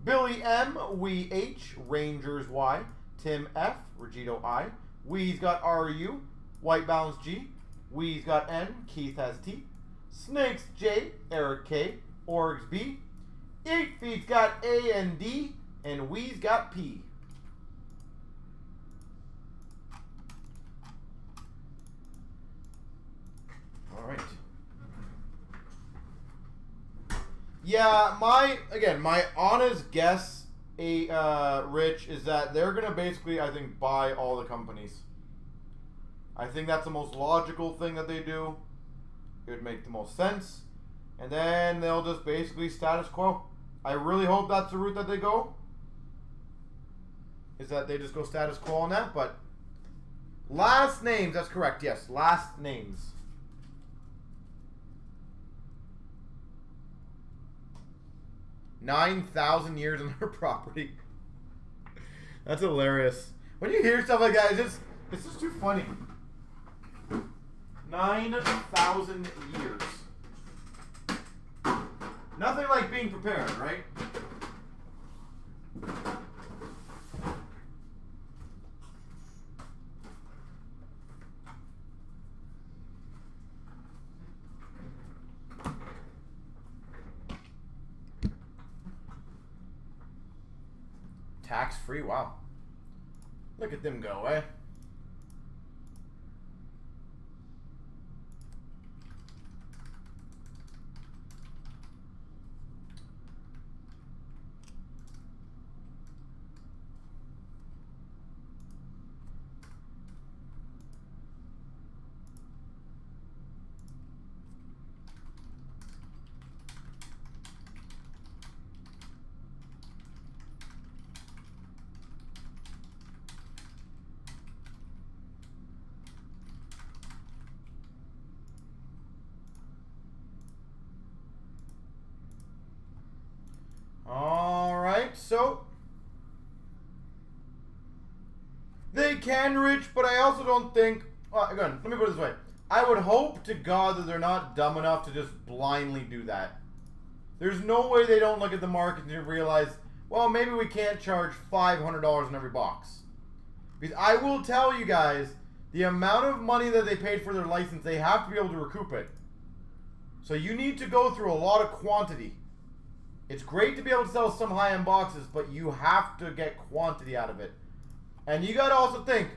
Billy M. Wee H. Rangers Y. Tim F. Regito I. Wee's got RU. White Balance G. Wee's got N. Keith has T. Snakes J. Eric K. Orgs B. 8 Feet's got A and D. And Wee's got P. All right. Yeah, my honest guess, Rich, is that they're gonna basically, I think, buy all the companies. I think that's the most logical thing that they do. It would make the most sense, and then they'll just basically status quo. I really hope that's the route that they go. Is that they just go status quo on that? But last names, that's correct. Yes, last names. $9,000 years on their property. That's hilarious. When you hear stuff like that, it's just too funny. 9,000 years. Nothing like being prepared, right? Tax-free, wow. Look at them go, eh? Alright, so they can reach, but I also don't think... again, let me put it this way. I would hope to God that they're not dumb enough to just blindly do that. There's no way they don't look at the market and realize, well, maybe we can't charge $500 in every box. Because I will tell you guys, the amount of money that they paid for their license, they have to be able to recoup it. So you need to go through a lot of quantity. It's great to be able to sell some high-end boxes, but you have to get quantity out of it. And you got to also think,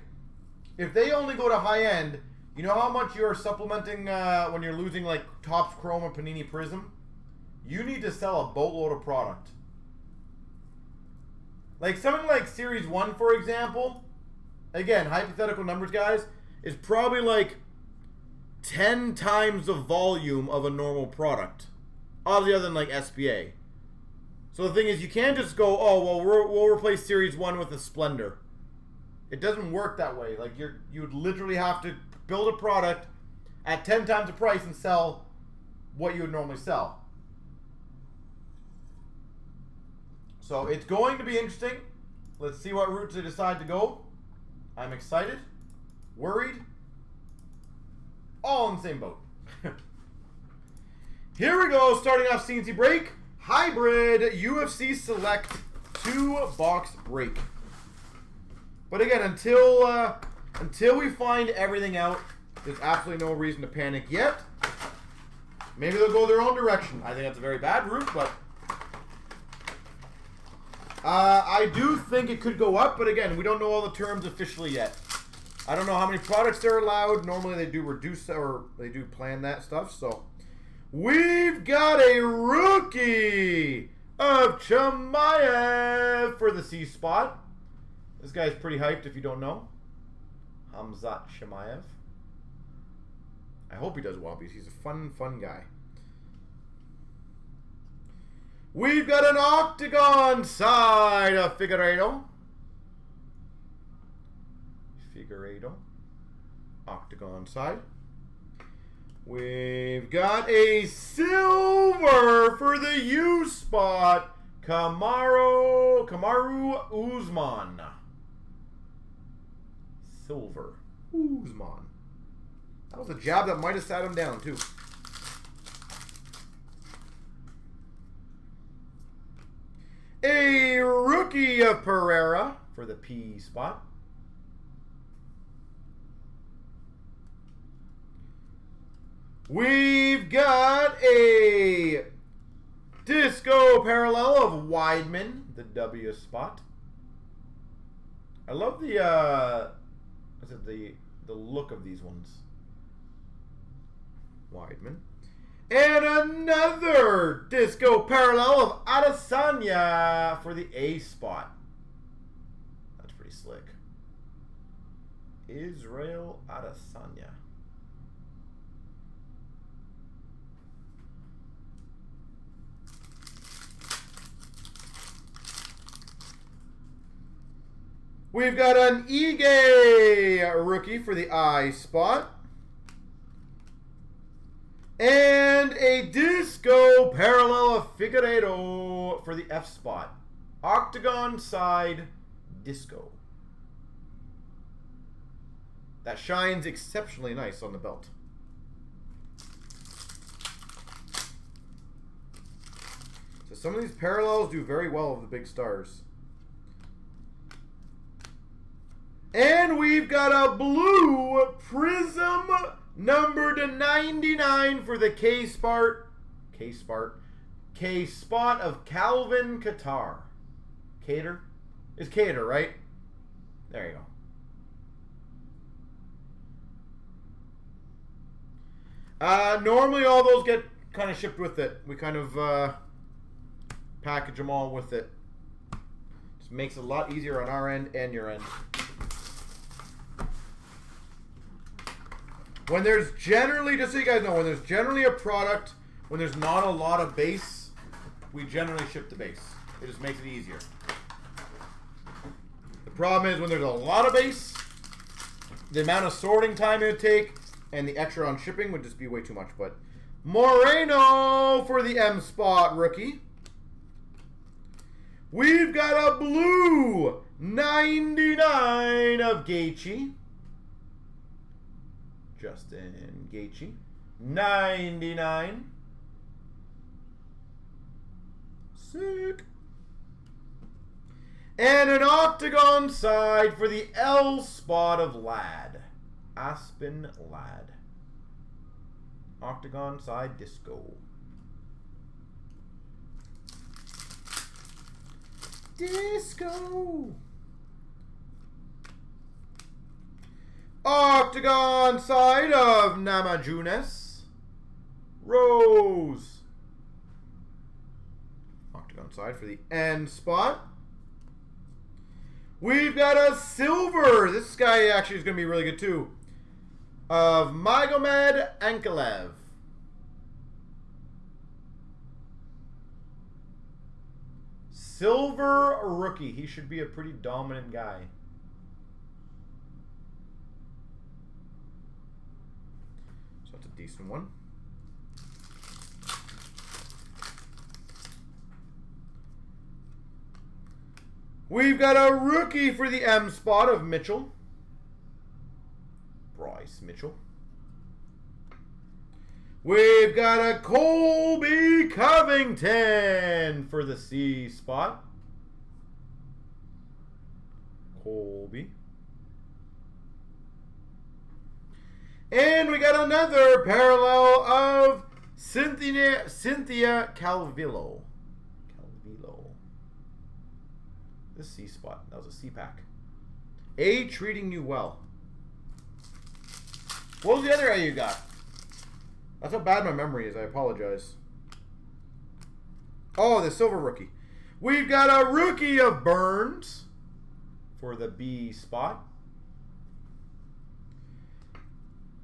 if they only go to high-end, you know how much you're supplementing when you're losing like Topps Chrome or Panini Prism? You need to sell a boatload of product. Like something like Series 1, for example, again, hypothetical numbers, guys, is probably like 10 times the volume of a normal product. Obviously, other than like SBA. So the thing is, you can't just go, oh, well, we'll replace Series 1 with a Splendor. It doesn't work that way. Like, you would literally have to build a product at 10 times the price and sell what you would normally sell. So it's going to be interesting. Let's see what routes they decide to go. I'm excited, worried, all in the same boat. Here we go, starting off CNC Break. Hybrid UFC Select 2-box break. But again, until we find everything out, there's absolutely no reason to panic yet. Maybe they'll go their own direction. I think that's a very bad route, but I do think it could go up. But again, we don't know all the terms officially yet. I don't know how many products they're allowed. Normally they do reduce or they do plan that stuff. So we've got a rookie of Chimaev for the C spot. This guy's pretty hyped if you don't know. Hamzat Chimaev. I hope he does well because he's a fun guy. We've got an octagon side of Figueiredo. Octagon side. We've got a silver for the U spot. Kamaru Usman. Silver. Usman. That was a jab that might have sat him down, too. A rookie of Pereira for the P spot. We've got a disco parallel of Weidman, the W spot. I love the look of these ones. Weidman. And another disco parallel of Adesanya for the A spot. That's pretty slick. Israel Adesanya. We've got an Ige rookie for the I spot. And a disco parallel of Figueiredo for the F spot. Octagon side disco. That shines exceptionally nice on the belt. So some of these parallels do very well with the big stars. And we've got a blue prism numbered to 99 for the K spot of Calvin Qatar. Cater? It's Cater, right? There you go. Normally all those get kind of shipped with it. We kind of package them all with it. Just makes it a lot easier on our end and your end. When there's generally, just so you guys know, when there's generally a product, when there's not a lot of base, we generally ship the base. It just makes it easier. The problem is when there's a lot of base, the amount of sorting time it would take and the extra on shipping would just be way too much. But Moreno for the M spot rookie. We've got a blue 99 of Gaethje. Justin Gaethje. 99. Sick. And an octagon side for the L spot of Ladd. Aspen Ladd. Octagon side disco. Disco. Octagon side of Namajunas. Rose. Octagon side for the N spot. We've got a silver. This guy actually is going to be really good too. Of Magomed Ankalev. Silver rookie. He should be a pretty dominant guy. So that's a decent one. We've got a rookie for the M spot of Mitchell. Bryce Mitchell. We've got a Colby Covington for the C spot. Colby. And we got another parallel of Cynthia Calvillo. This C spot. That was a C pack. A, treating you well. What was the other A you got? That's how bad my memory is. I apologize. Oh, the silver rookie. We've got a rookie of Burns for the B spot.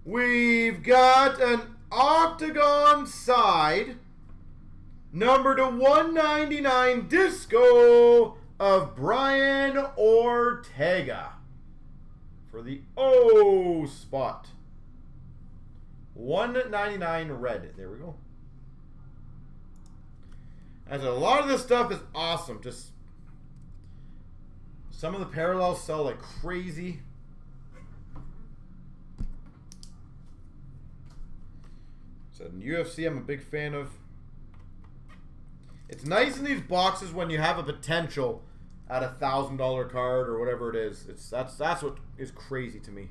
We've got an octagon side number to 199 disco of Brian Ortega for the O spot. 199 red. There we go. As a lot of this stuff is awesome. Just some of the parallels sell like crazy. So in UFC, I'm a big fan of. It's nice in these boxes when you have a potential at $1,000 card or whatever it is. That's what is crazy to me.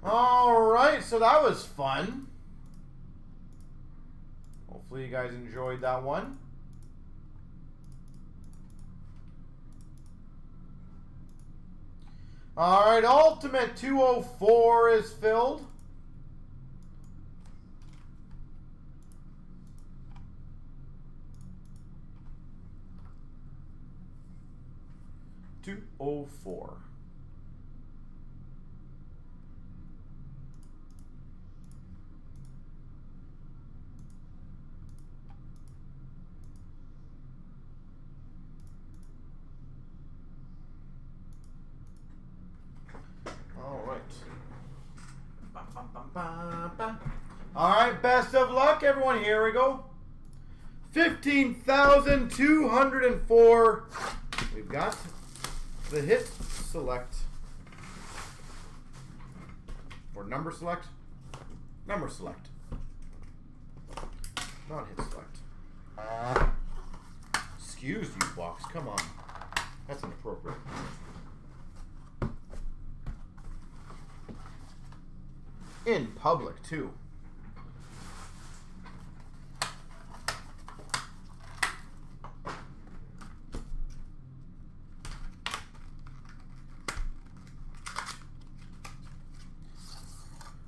All right, so that was fun. Hopefully you guys enjoyed that one. All right, Ultimate 204 is filled. $204. All right, best of luck, everyone. Here we go. 15,204. We've got the hit select. Or number select. Number select. Not hit select. Excuse you, box. Come on. That's inappropriate. In public, too.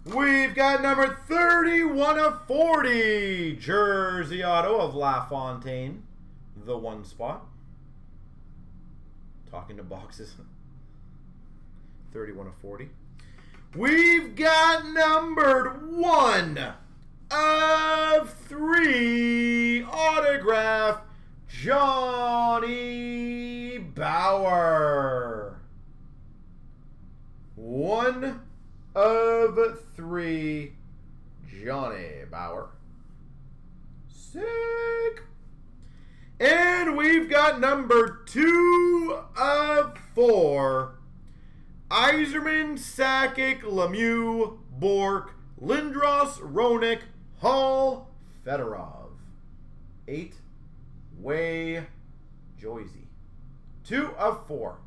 We've got number 31 of 40, jersey auto of LaFontaine, the one spot. Talking to boxes. 31 of 40. We've got numbered 1 of 3 autograph Johnny Bauer. 1 of 3, Johnny Bauer. Sick. And we've got number 2 of 4, Yzerman, Sakic, Lemieux, Bork, Lindros, Roenick, Hall, Fedorov. 8, Way, Joyzy. 2 of 4.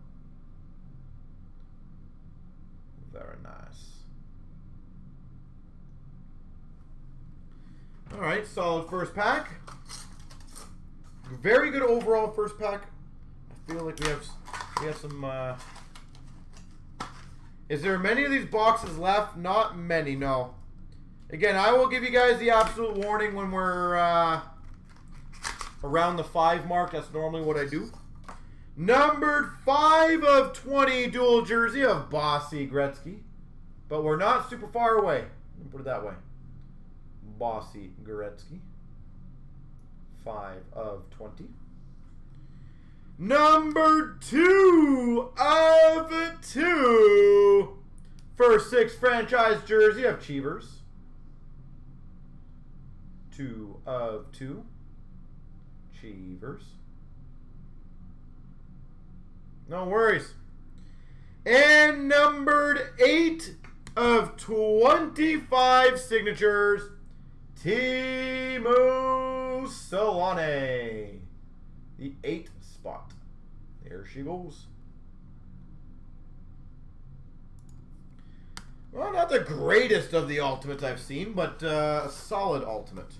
Very nice. All right, solid first pack. Very good overall first pack. I feel like we have some. Is there many of these boxes left? Not many, no. Again, I will give you guys the absolute warning when we're around the 5 mark. That's normally what I do. Numbered 5 of 20 dual jersey of Bossy Gretzky. But we're not super far away. Let me put it that way. Bossy Gretzky. 5 of 20. Number 2 of 2. First 6 franchise jersey of Cheevers. 2 of 2. Cheevers. No worries. And numbered 8 of 25 signatures, Teemu Selanne. The 8th spot. There she goes. Well, not the greatest of the ultimates I've seen, but a solid ultimate.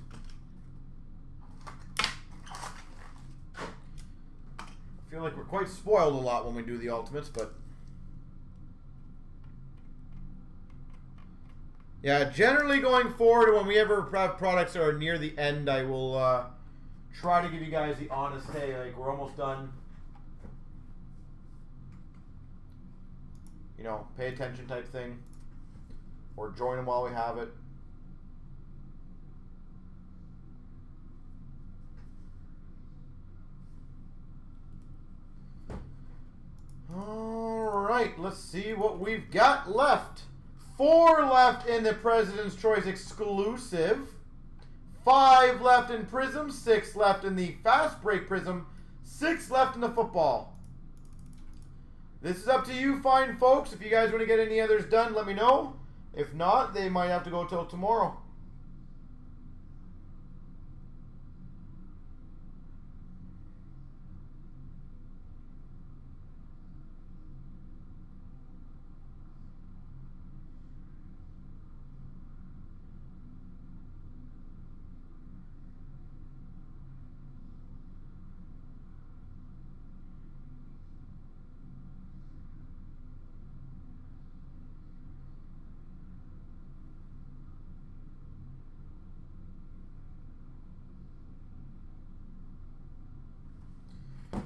I feel like we're quite spoiled a lot when we do the ultimates, but yeah, generally going forward, when we ever have products that are near the end, I will try to give you guys the honest, hey, like, we're almost done. You know, pay attention type thing. Or join them while we have it. Alright, let's see what we've got left. 4 left in the President's Choice exclusive. 5 left in Prism. 6 left in the Fast Break Prism. 6 left in the football. This is up to you fine folks. If you guys want to get any others done, let me know. If not, they might have to go till tomorrow.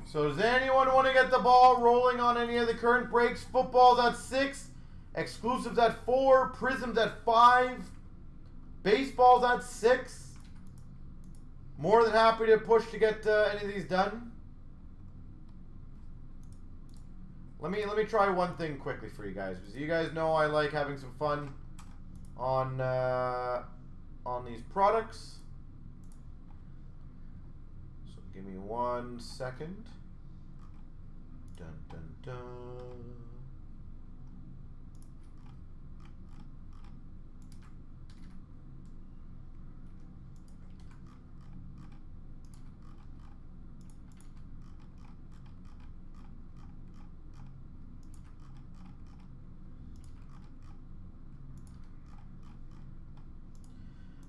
So does anyone want to get the ball rolling on any of the current breaks? Football's at 6, exclusives at 4, Prisms at 5, baseball's at 6. More than happy to push to get any of these done. Let me try one thing quickly for you guys, because you guys know I like having some fun on these products. So give me 1 second. Dun, dun, dun.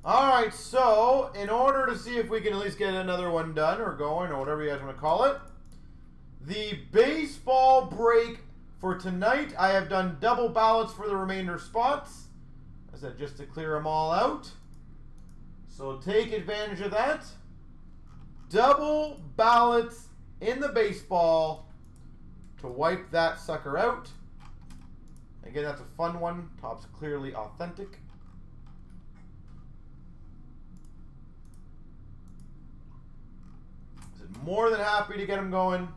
Alright, so in order to see if we can at least get another one done or going or whatever you guys want to call it, the baseball break for tonight, I have done double ballots for the remainder spots. I said just to clear them all out. So take advantage of that. Double ballots in the baseball to wipe that sucker out. Again, that's a fun one. Top's clearly authentic. More than happy to get them going.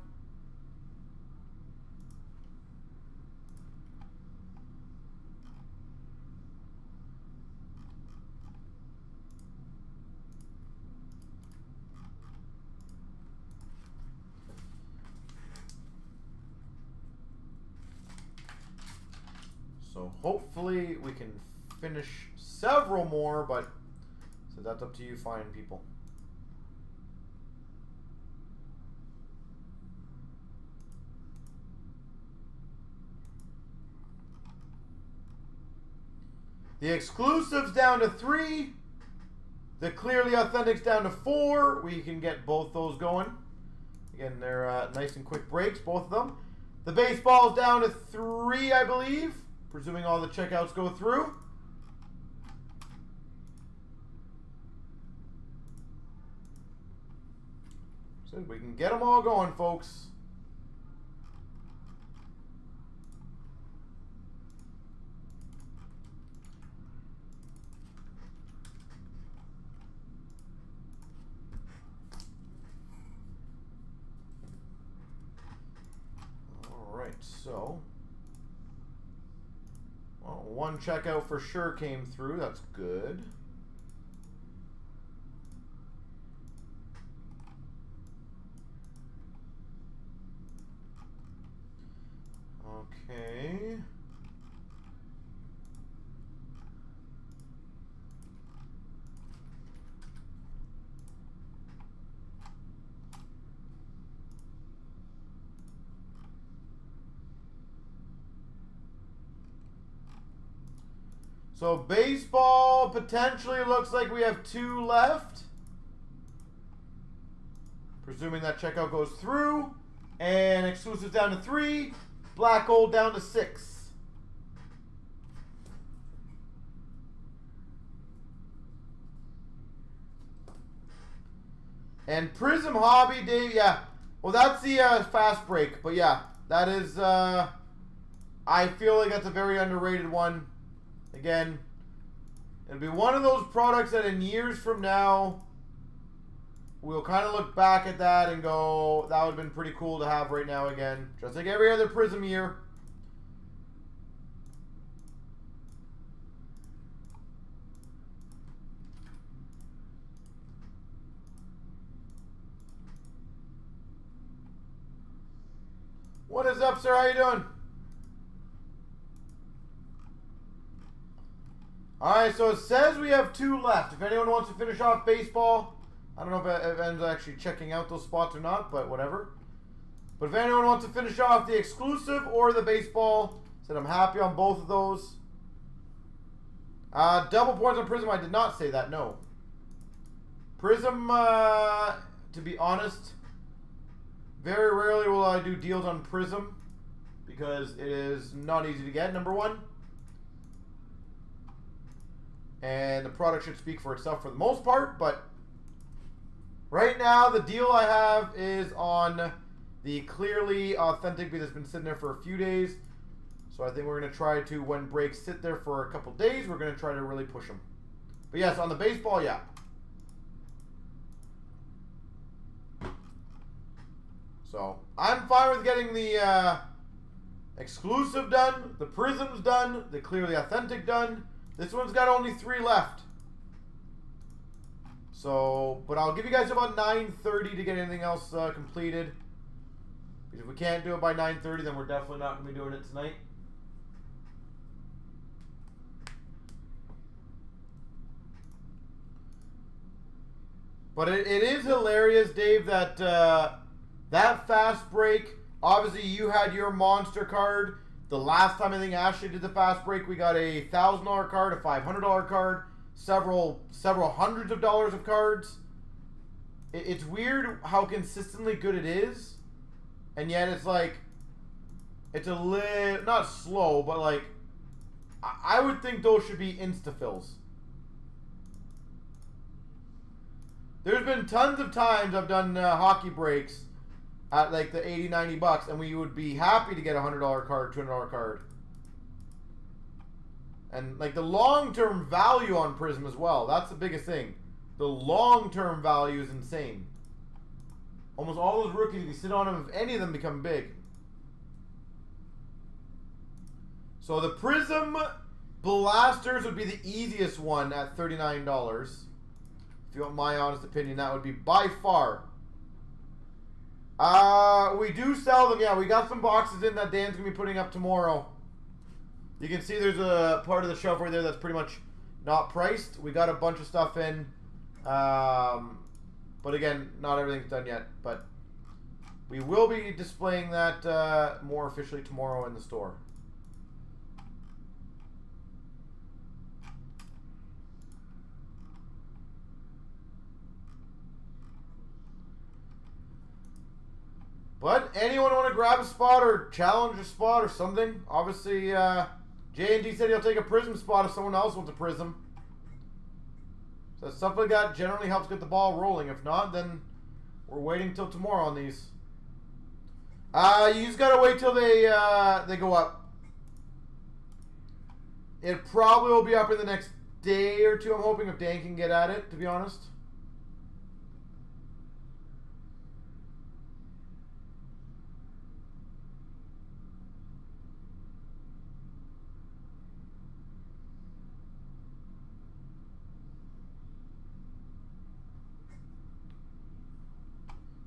So hopefully we can finish several more, but so that's up to you fine people. The exclusives down to 3. The clearly authentics down to 4. We can get both those going. Again, they're nice and quick breaks, both of them. The baseball's down to 3, I believe, presuming all the checkouts go through. So we can get them all going, folks. So, well, one checkout for sure came through. That's good. Okay. So baseball potentially looks like we have 2 left. Presuming that checkout goes through. And exclusives down to 3. Black gold down to 6. And Prism Hobby, Dave, yeah. Well, that's the fast break. But yeah, that is, I feel like that's a very underrated one. Again, it'll be one of those products that in years from now, we'll kind of look back at that and go, that would have been pretty cool to have right now again. Just like every other Prism year. What is up, sir? How you doing? Alright, so it says we have 2 left. If anyone wants to finish off baseball, I don't know if anyone's actually checking out those spots or not, but whatever. But if anyone wants to finish off the exclusive or the baseball, said I'm happy on both of those. Double points on Prism, I did not say that, no. Prism, to be honest, very rarely will I do deals on Prism because it is not easy to get, number one. And the product should speak for itself for the most part, but right now the deal I have is on the clearly authentic because it's been sitting there for a few days. So I think we're going to try to, when breaks sit there for a couple days, we're going to try to really push them. But yes, on the baseball, yeah. So I'm fine with getting the exclusive done, the Prisms done, the clearly authentic done. This one's got only 3 left. So, but I'll give you guys about 9:30 to get anything else completed. Because if we can't do it by 9:30, then we're definitely not going to be doing it tonight. But it is hilarious, Dave, that that fast break, obviously you had your monster card. The last time I think Ashley did the fast break, we got a $1,000 card, a $500 card, several hundreds of dollars of cards. It's weird how consistently good it is, and yet it's like, it's a little, not slow, but like, I would think those should be insta-fills. There's been tons of times I've done hockey breaks at like the 80, 90 bucks, and we would be happy to get a $100 card, $200 card. And like the long-term value on Prism as well, that's the biggest thing. The long-term value is insane. Almost all those rookies, if you sit on them, if any of them become big. So the Prism Blasters would be the easiest one at $39. If you want my honest opinion, that would be by far. We do sell them, yeah. We got some boxes in that Dan's going to be putting up tomorrow. You can see there's a part of the shelf right there that's pretty much not priced. We got a bunch of stuff in. But again, not everything's done yet. But we will be displaying that more officially tomorrow in the store. But anyone want to grab a spot or challenge a spot or something? Obviously, J&D said he'll take a prism spot if someone else wants a prism. So stuff like that generally helps get the ball rolling. If not, then we're waiting till tomorrow on these. You just gotta wait till they go up. It probably will be up in the next day or two. I'm hoping if Dan can get at it, to be honest.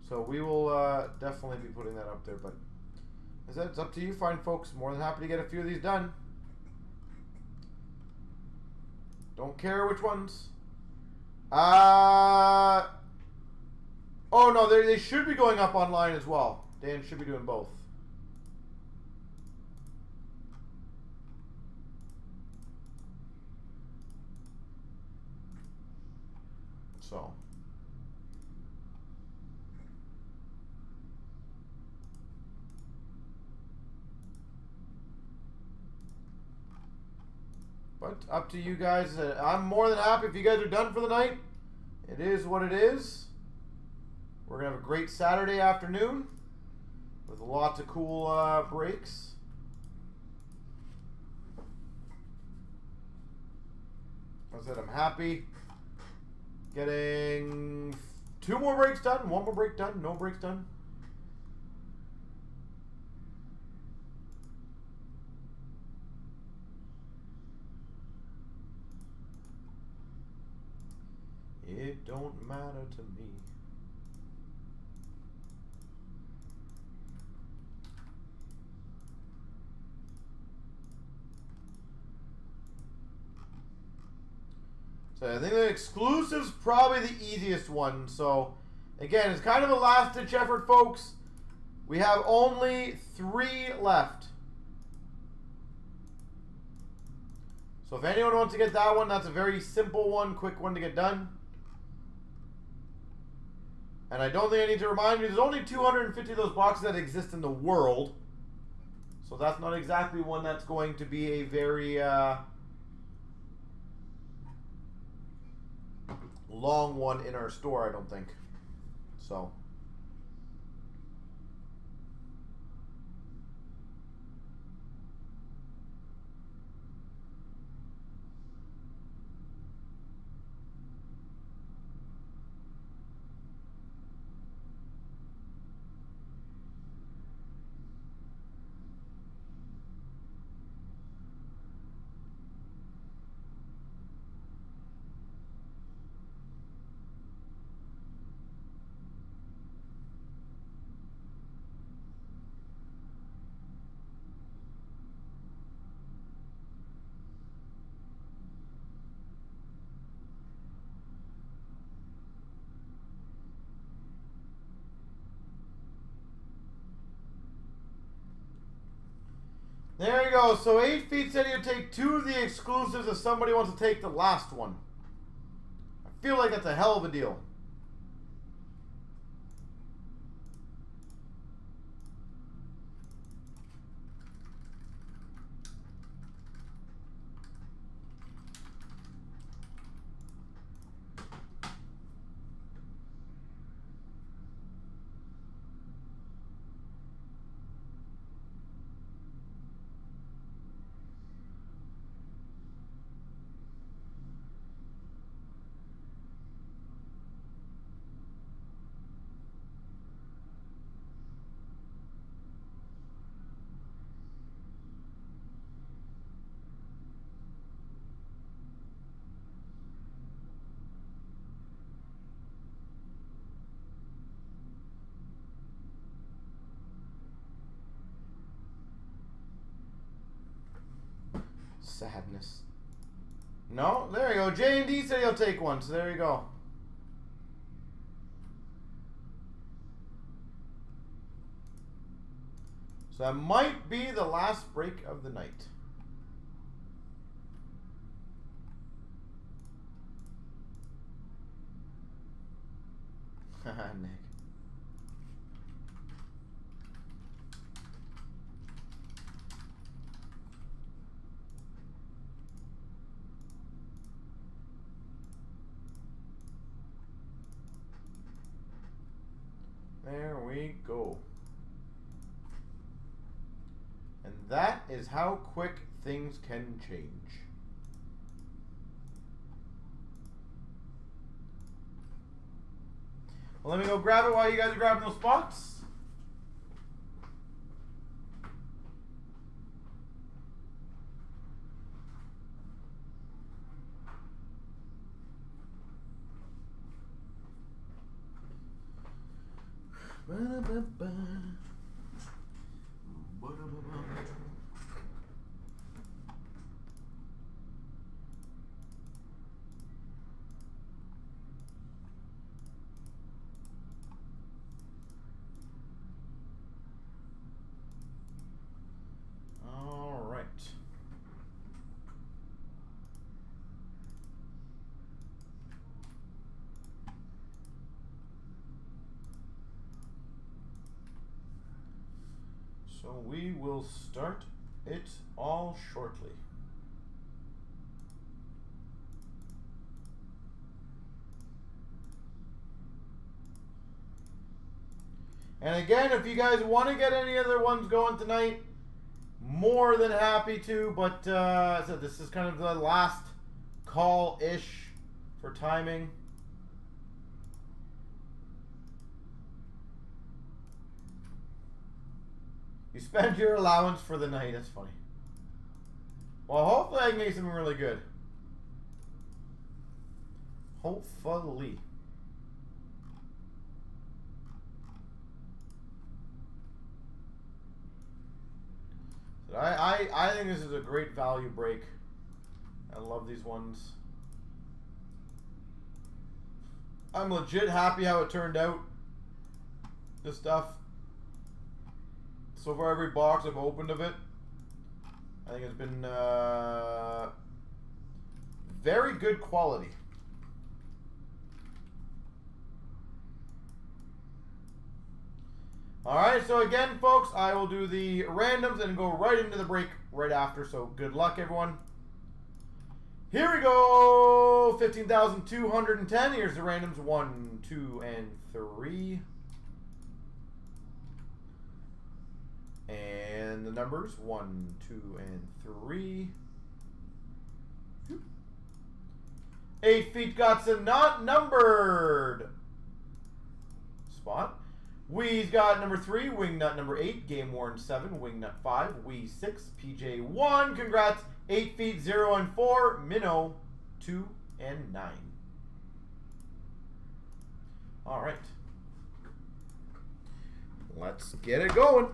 So we will definitely be putting that up there, but as I said, it's up to you, fine folks. More than happy to get a few of these done. Don't care which ones. Oh no, they should be going up online as well. Dan should be doing both. So. But up to you guys. I'm more than happy if you guys are done for the night. It is what it is. We're going to have a great Saturday afternoon with lots of cool breaks. As I said, I'm happy getting 2 more breaks done, 1 more break done, no breaks done. It don't matter to me. So I think the exclusive's probably the easiest one. So again, it's kind of a last-ditch effort, folks. We have only 3 left. So if anyone wants to get that one, that's a very simple one, quick one to get done. And I don't think I need to remind you, there's only 250 of those boxes that exist in the world. So that's not exactly one that's going to be a very long one in our store, I don't think. So. There you go. So 8 Feet said he'd take 2 of the exclusives if somebody wants to take the last one. I feel like that's a hell of a deal. Sadness. No, there you go. J&D said he'll take one, so there you go. So that might be the last break of the night. Haha, Nick. There we go. And that is how quick things can change. Well, let me go grab it while you guys are grabbing those spots. All right. So we will start it all shortly. And again, if you guys want to get any other ones going tonight, more than happy to. But so this is kind of the last call-ish for timing. You spend your allowance for the night. That's funny. Well, hopefully I can get something really good. Hopefully. So I think this is a great value break. I love these ones. I'm legit happy how it turned out. This stuff. So far, every box I've opened of it, I think it's been very good quality. All right, so again, folks, I will do the randoms and go right into the break right after. So good luck, everyone. Here we go. 15,210. Here's the randoms 1, 2, and 3. And the numbers 1, 2, and 3. 8 feet got some not numbered spot. We's got number 3, Wingnut number 8, Game Worn 7, Wingnut 5, Wee 6, PJ 1. Congrats, 8 feet 0 and 4, Minnow 2 and 9. All right, let's get it going.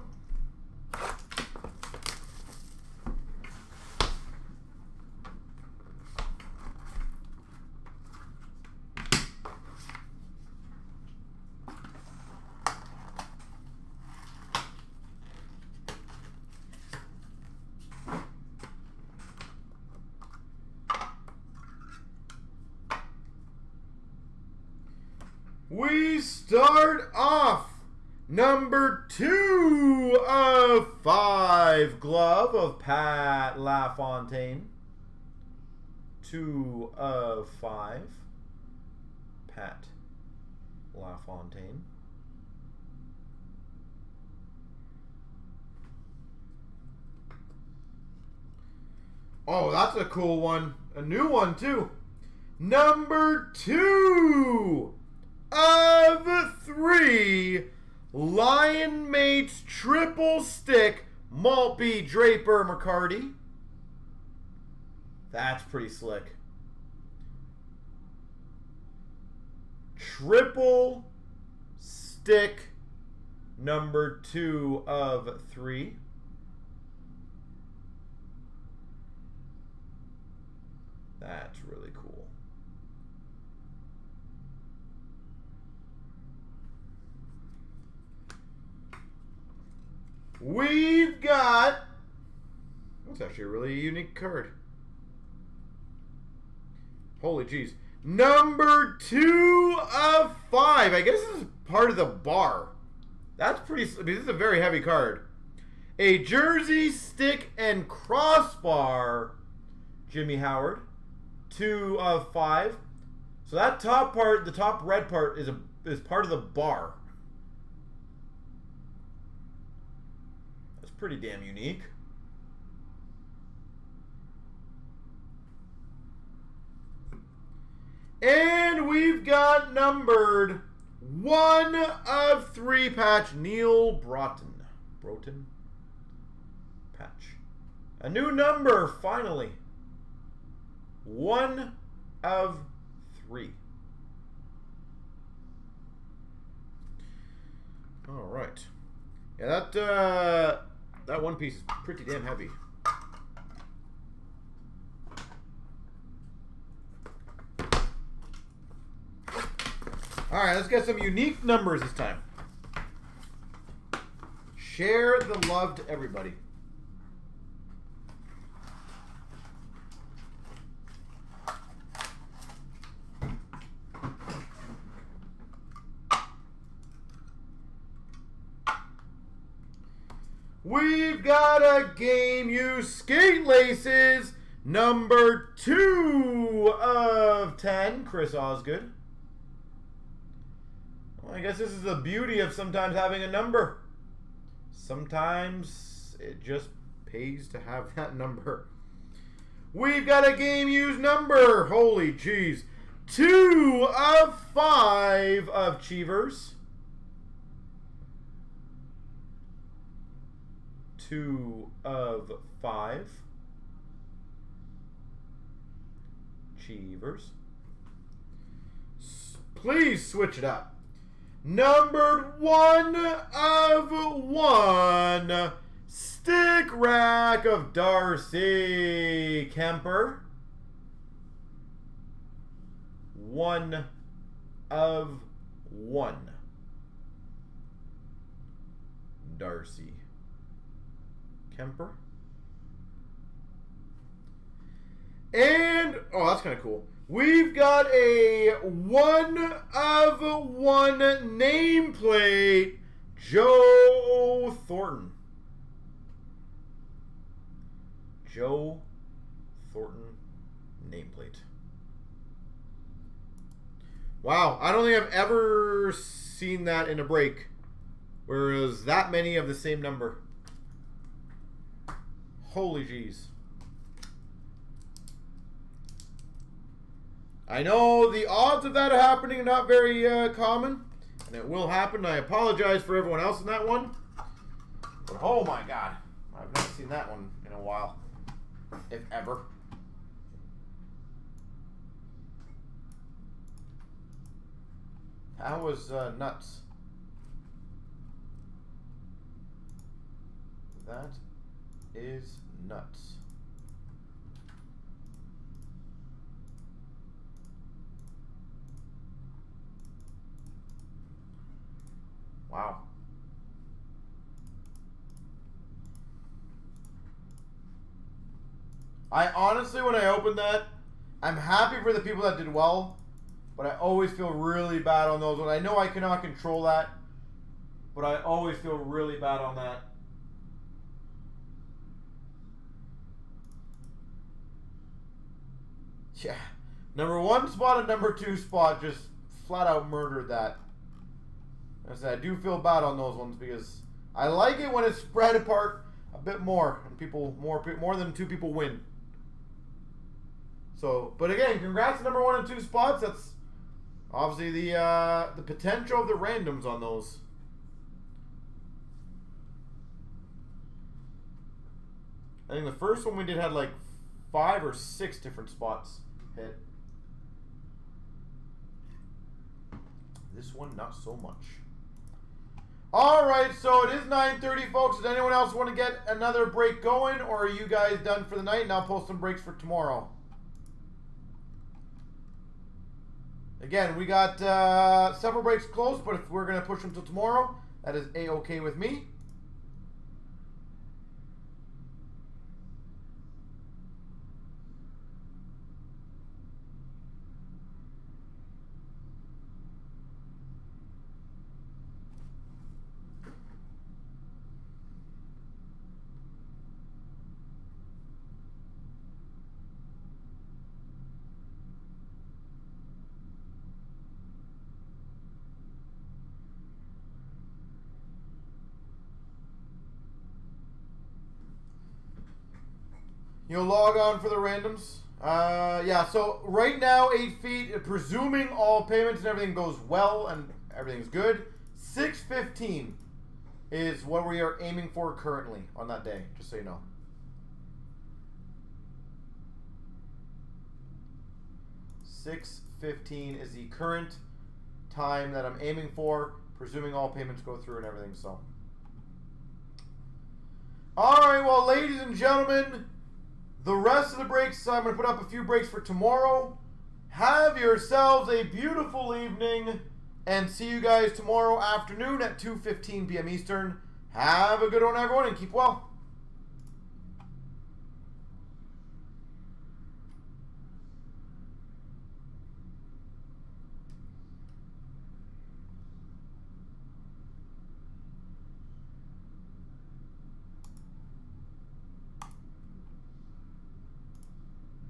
We start off number 2 of 5 glove of Pat LaFontaine. 2 of 5 Pat LaFontaine. Oh, that's a cool one. A new one too. Number 2 of 3, Lion Mates Triple Stick, Maltby Draper McCarty. That's pretty slick. Triple Stick, number 2 of 3. That's really cool. We've got... That's actually a really unique card. Holy jeez. Number 2 of 5. I guess this is part of the bar. That's pretty... I mean, this is a very heavy card. A jersey, stick, and crossbar. Jimmy Howard. 2 of 5. So that top part, the top red part, is part of the bar. That's pretty damn unique. And we've got numbered 1 of 3 patch Neil Broughton. Patch. A new number, finally. 1 of 3. All right. Yeah, that one piece is pretty damn heavy. All right, let's get some unique numbers this time. Share the love to everybody. We've got a Game Used Skate Laces, number 2 of 10, Chris Osgood. Well, I guess this is the beauty of sometimes having a number. Sometimes it just pays to have that number. We've got a Game Used number, holy jeez, 2 of 5 of Cheevers. 2 of 5. Cheevers. Please switch it up. Numbered 1 of 1. Stick rack of Darcy Kemper. 1 of 1. Darcy Kemper. And, oh, that's kind of cool. We've got a 1 of 1 nameplate, Joe Thornton. Joe Thornton nameplate. Wow, I don't think I've ever seen that in a break, whereas that many of the same number. Holy jeez. I know the odds of that happening are not very common, and it will happen. I apologize for everyone else in that one. But oh my god, I've not seen that one in a while, if ever. That was nuts. That is nuts. Wow. I honestly, when I opened that, I'm happy for the people that did well, but I always feel really bad on those ones. I know I cannot control that, but I always feel really bad on that. Yeah. Number 1 spot and number 2 spot just flat out murdered that. I said, I do feel bad on those ones because I like it when it's spread apart a bit more and people more than 2 people win. So, but again, congrats to number 1 and 2 spots. That's obviously the potential of the randoms on those. I think the first one we did had like 5 or 6 different spots hit. This one, not so much. All right, so it is 9:30, folks. Does anyone else want to get another break going, or are you guys done for the night? And I'll post some breaks for tomorrow. Again, we got several breaks close, but if we're going to push them till tomorrow, that is A-okay with me. You'll log on for the randoms. Yeah, so right now, 8 feet, presuming all payments and everything goes well and everything's good, 615 is what we are aiming for currently on that day, just so you know. $6:15 is the current time that I'm aiming for, presuming all payments go through and everything, so. Alright, well, ladies and gentlemen, the rest of the breaks, I'm going to put up a few breaks for tomorrow. Have yourselves a beautiful evening, and see you guys tomorrow afternoon at 2:15 p.m. Eastern. Have a good one, everyone, and keep well.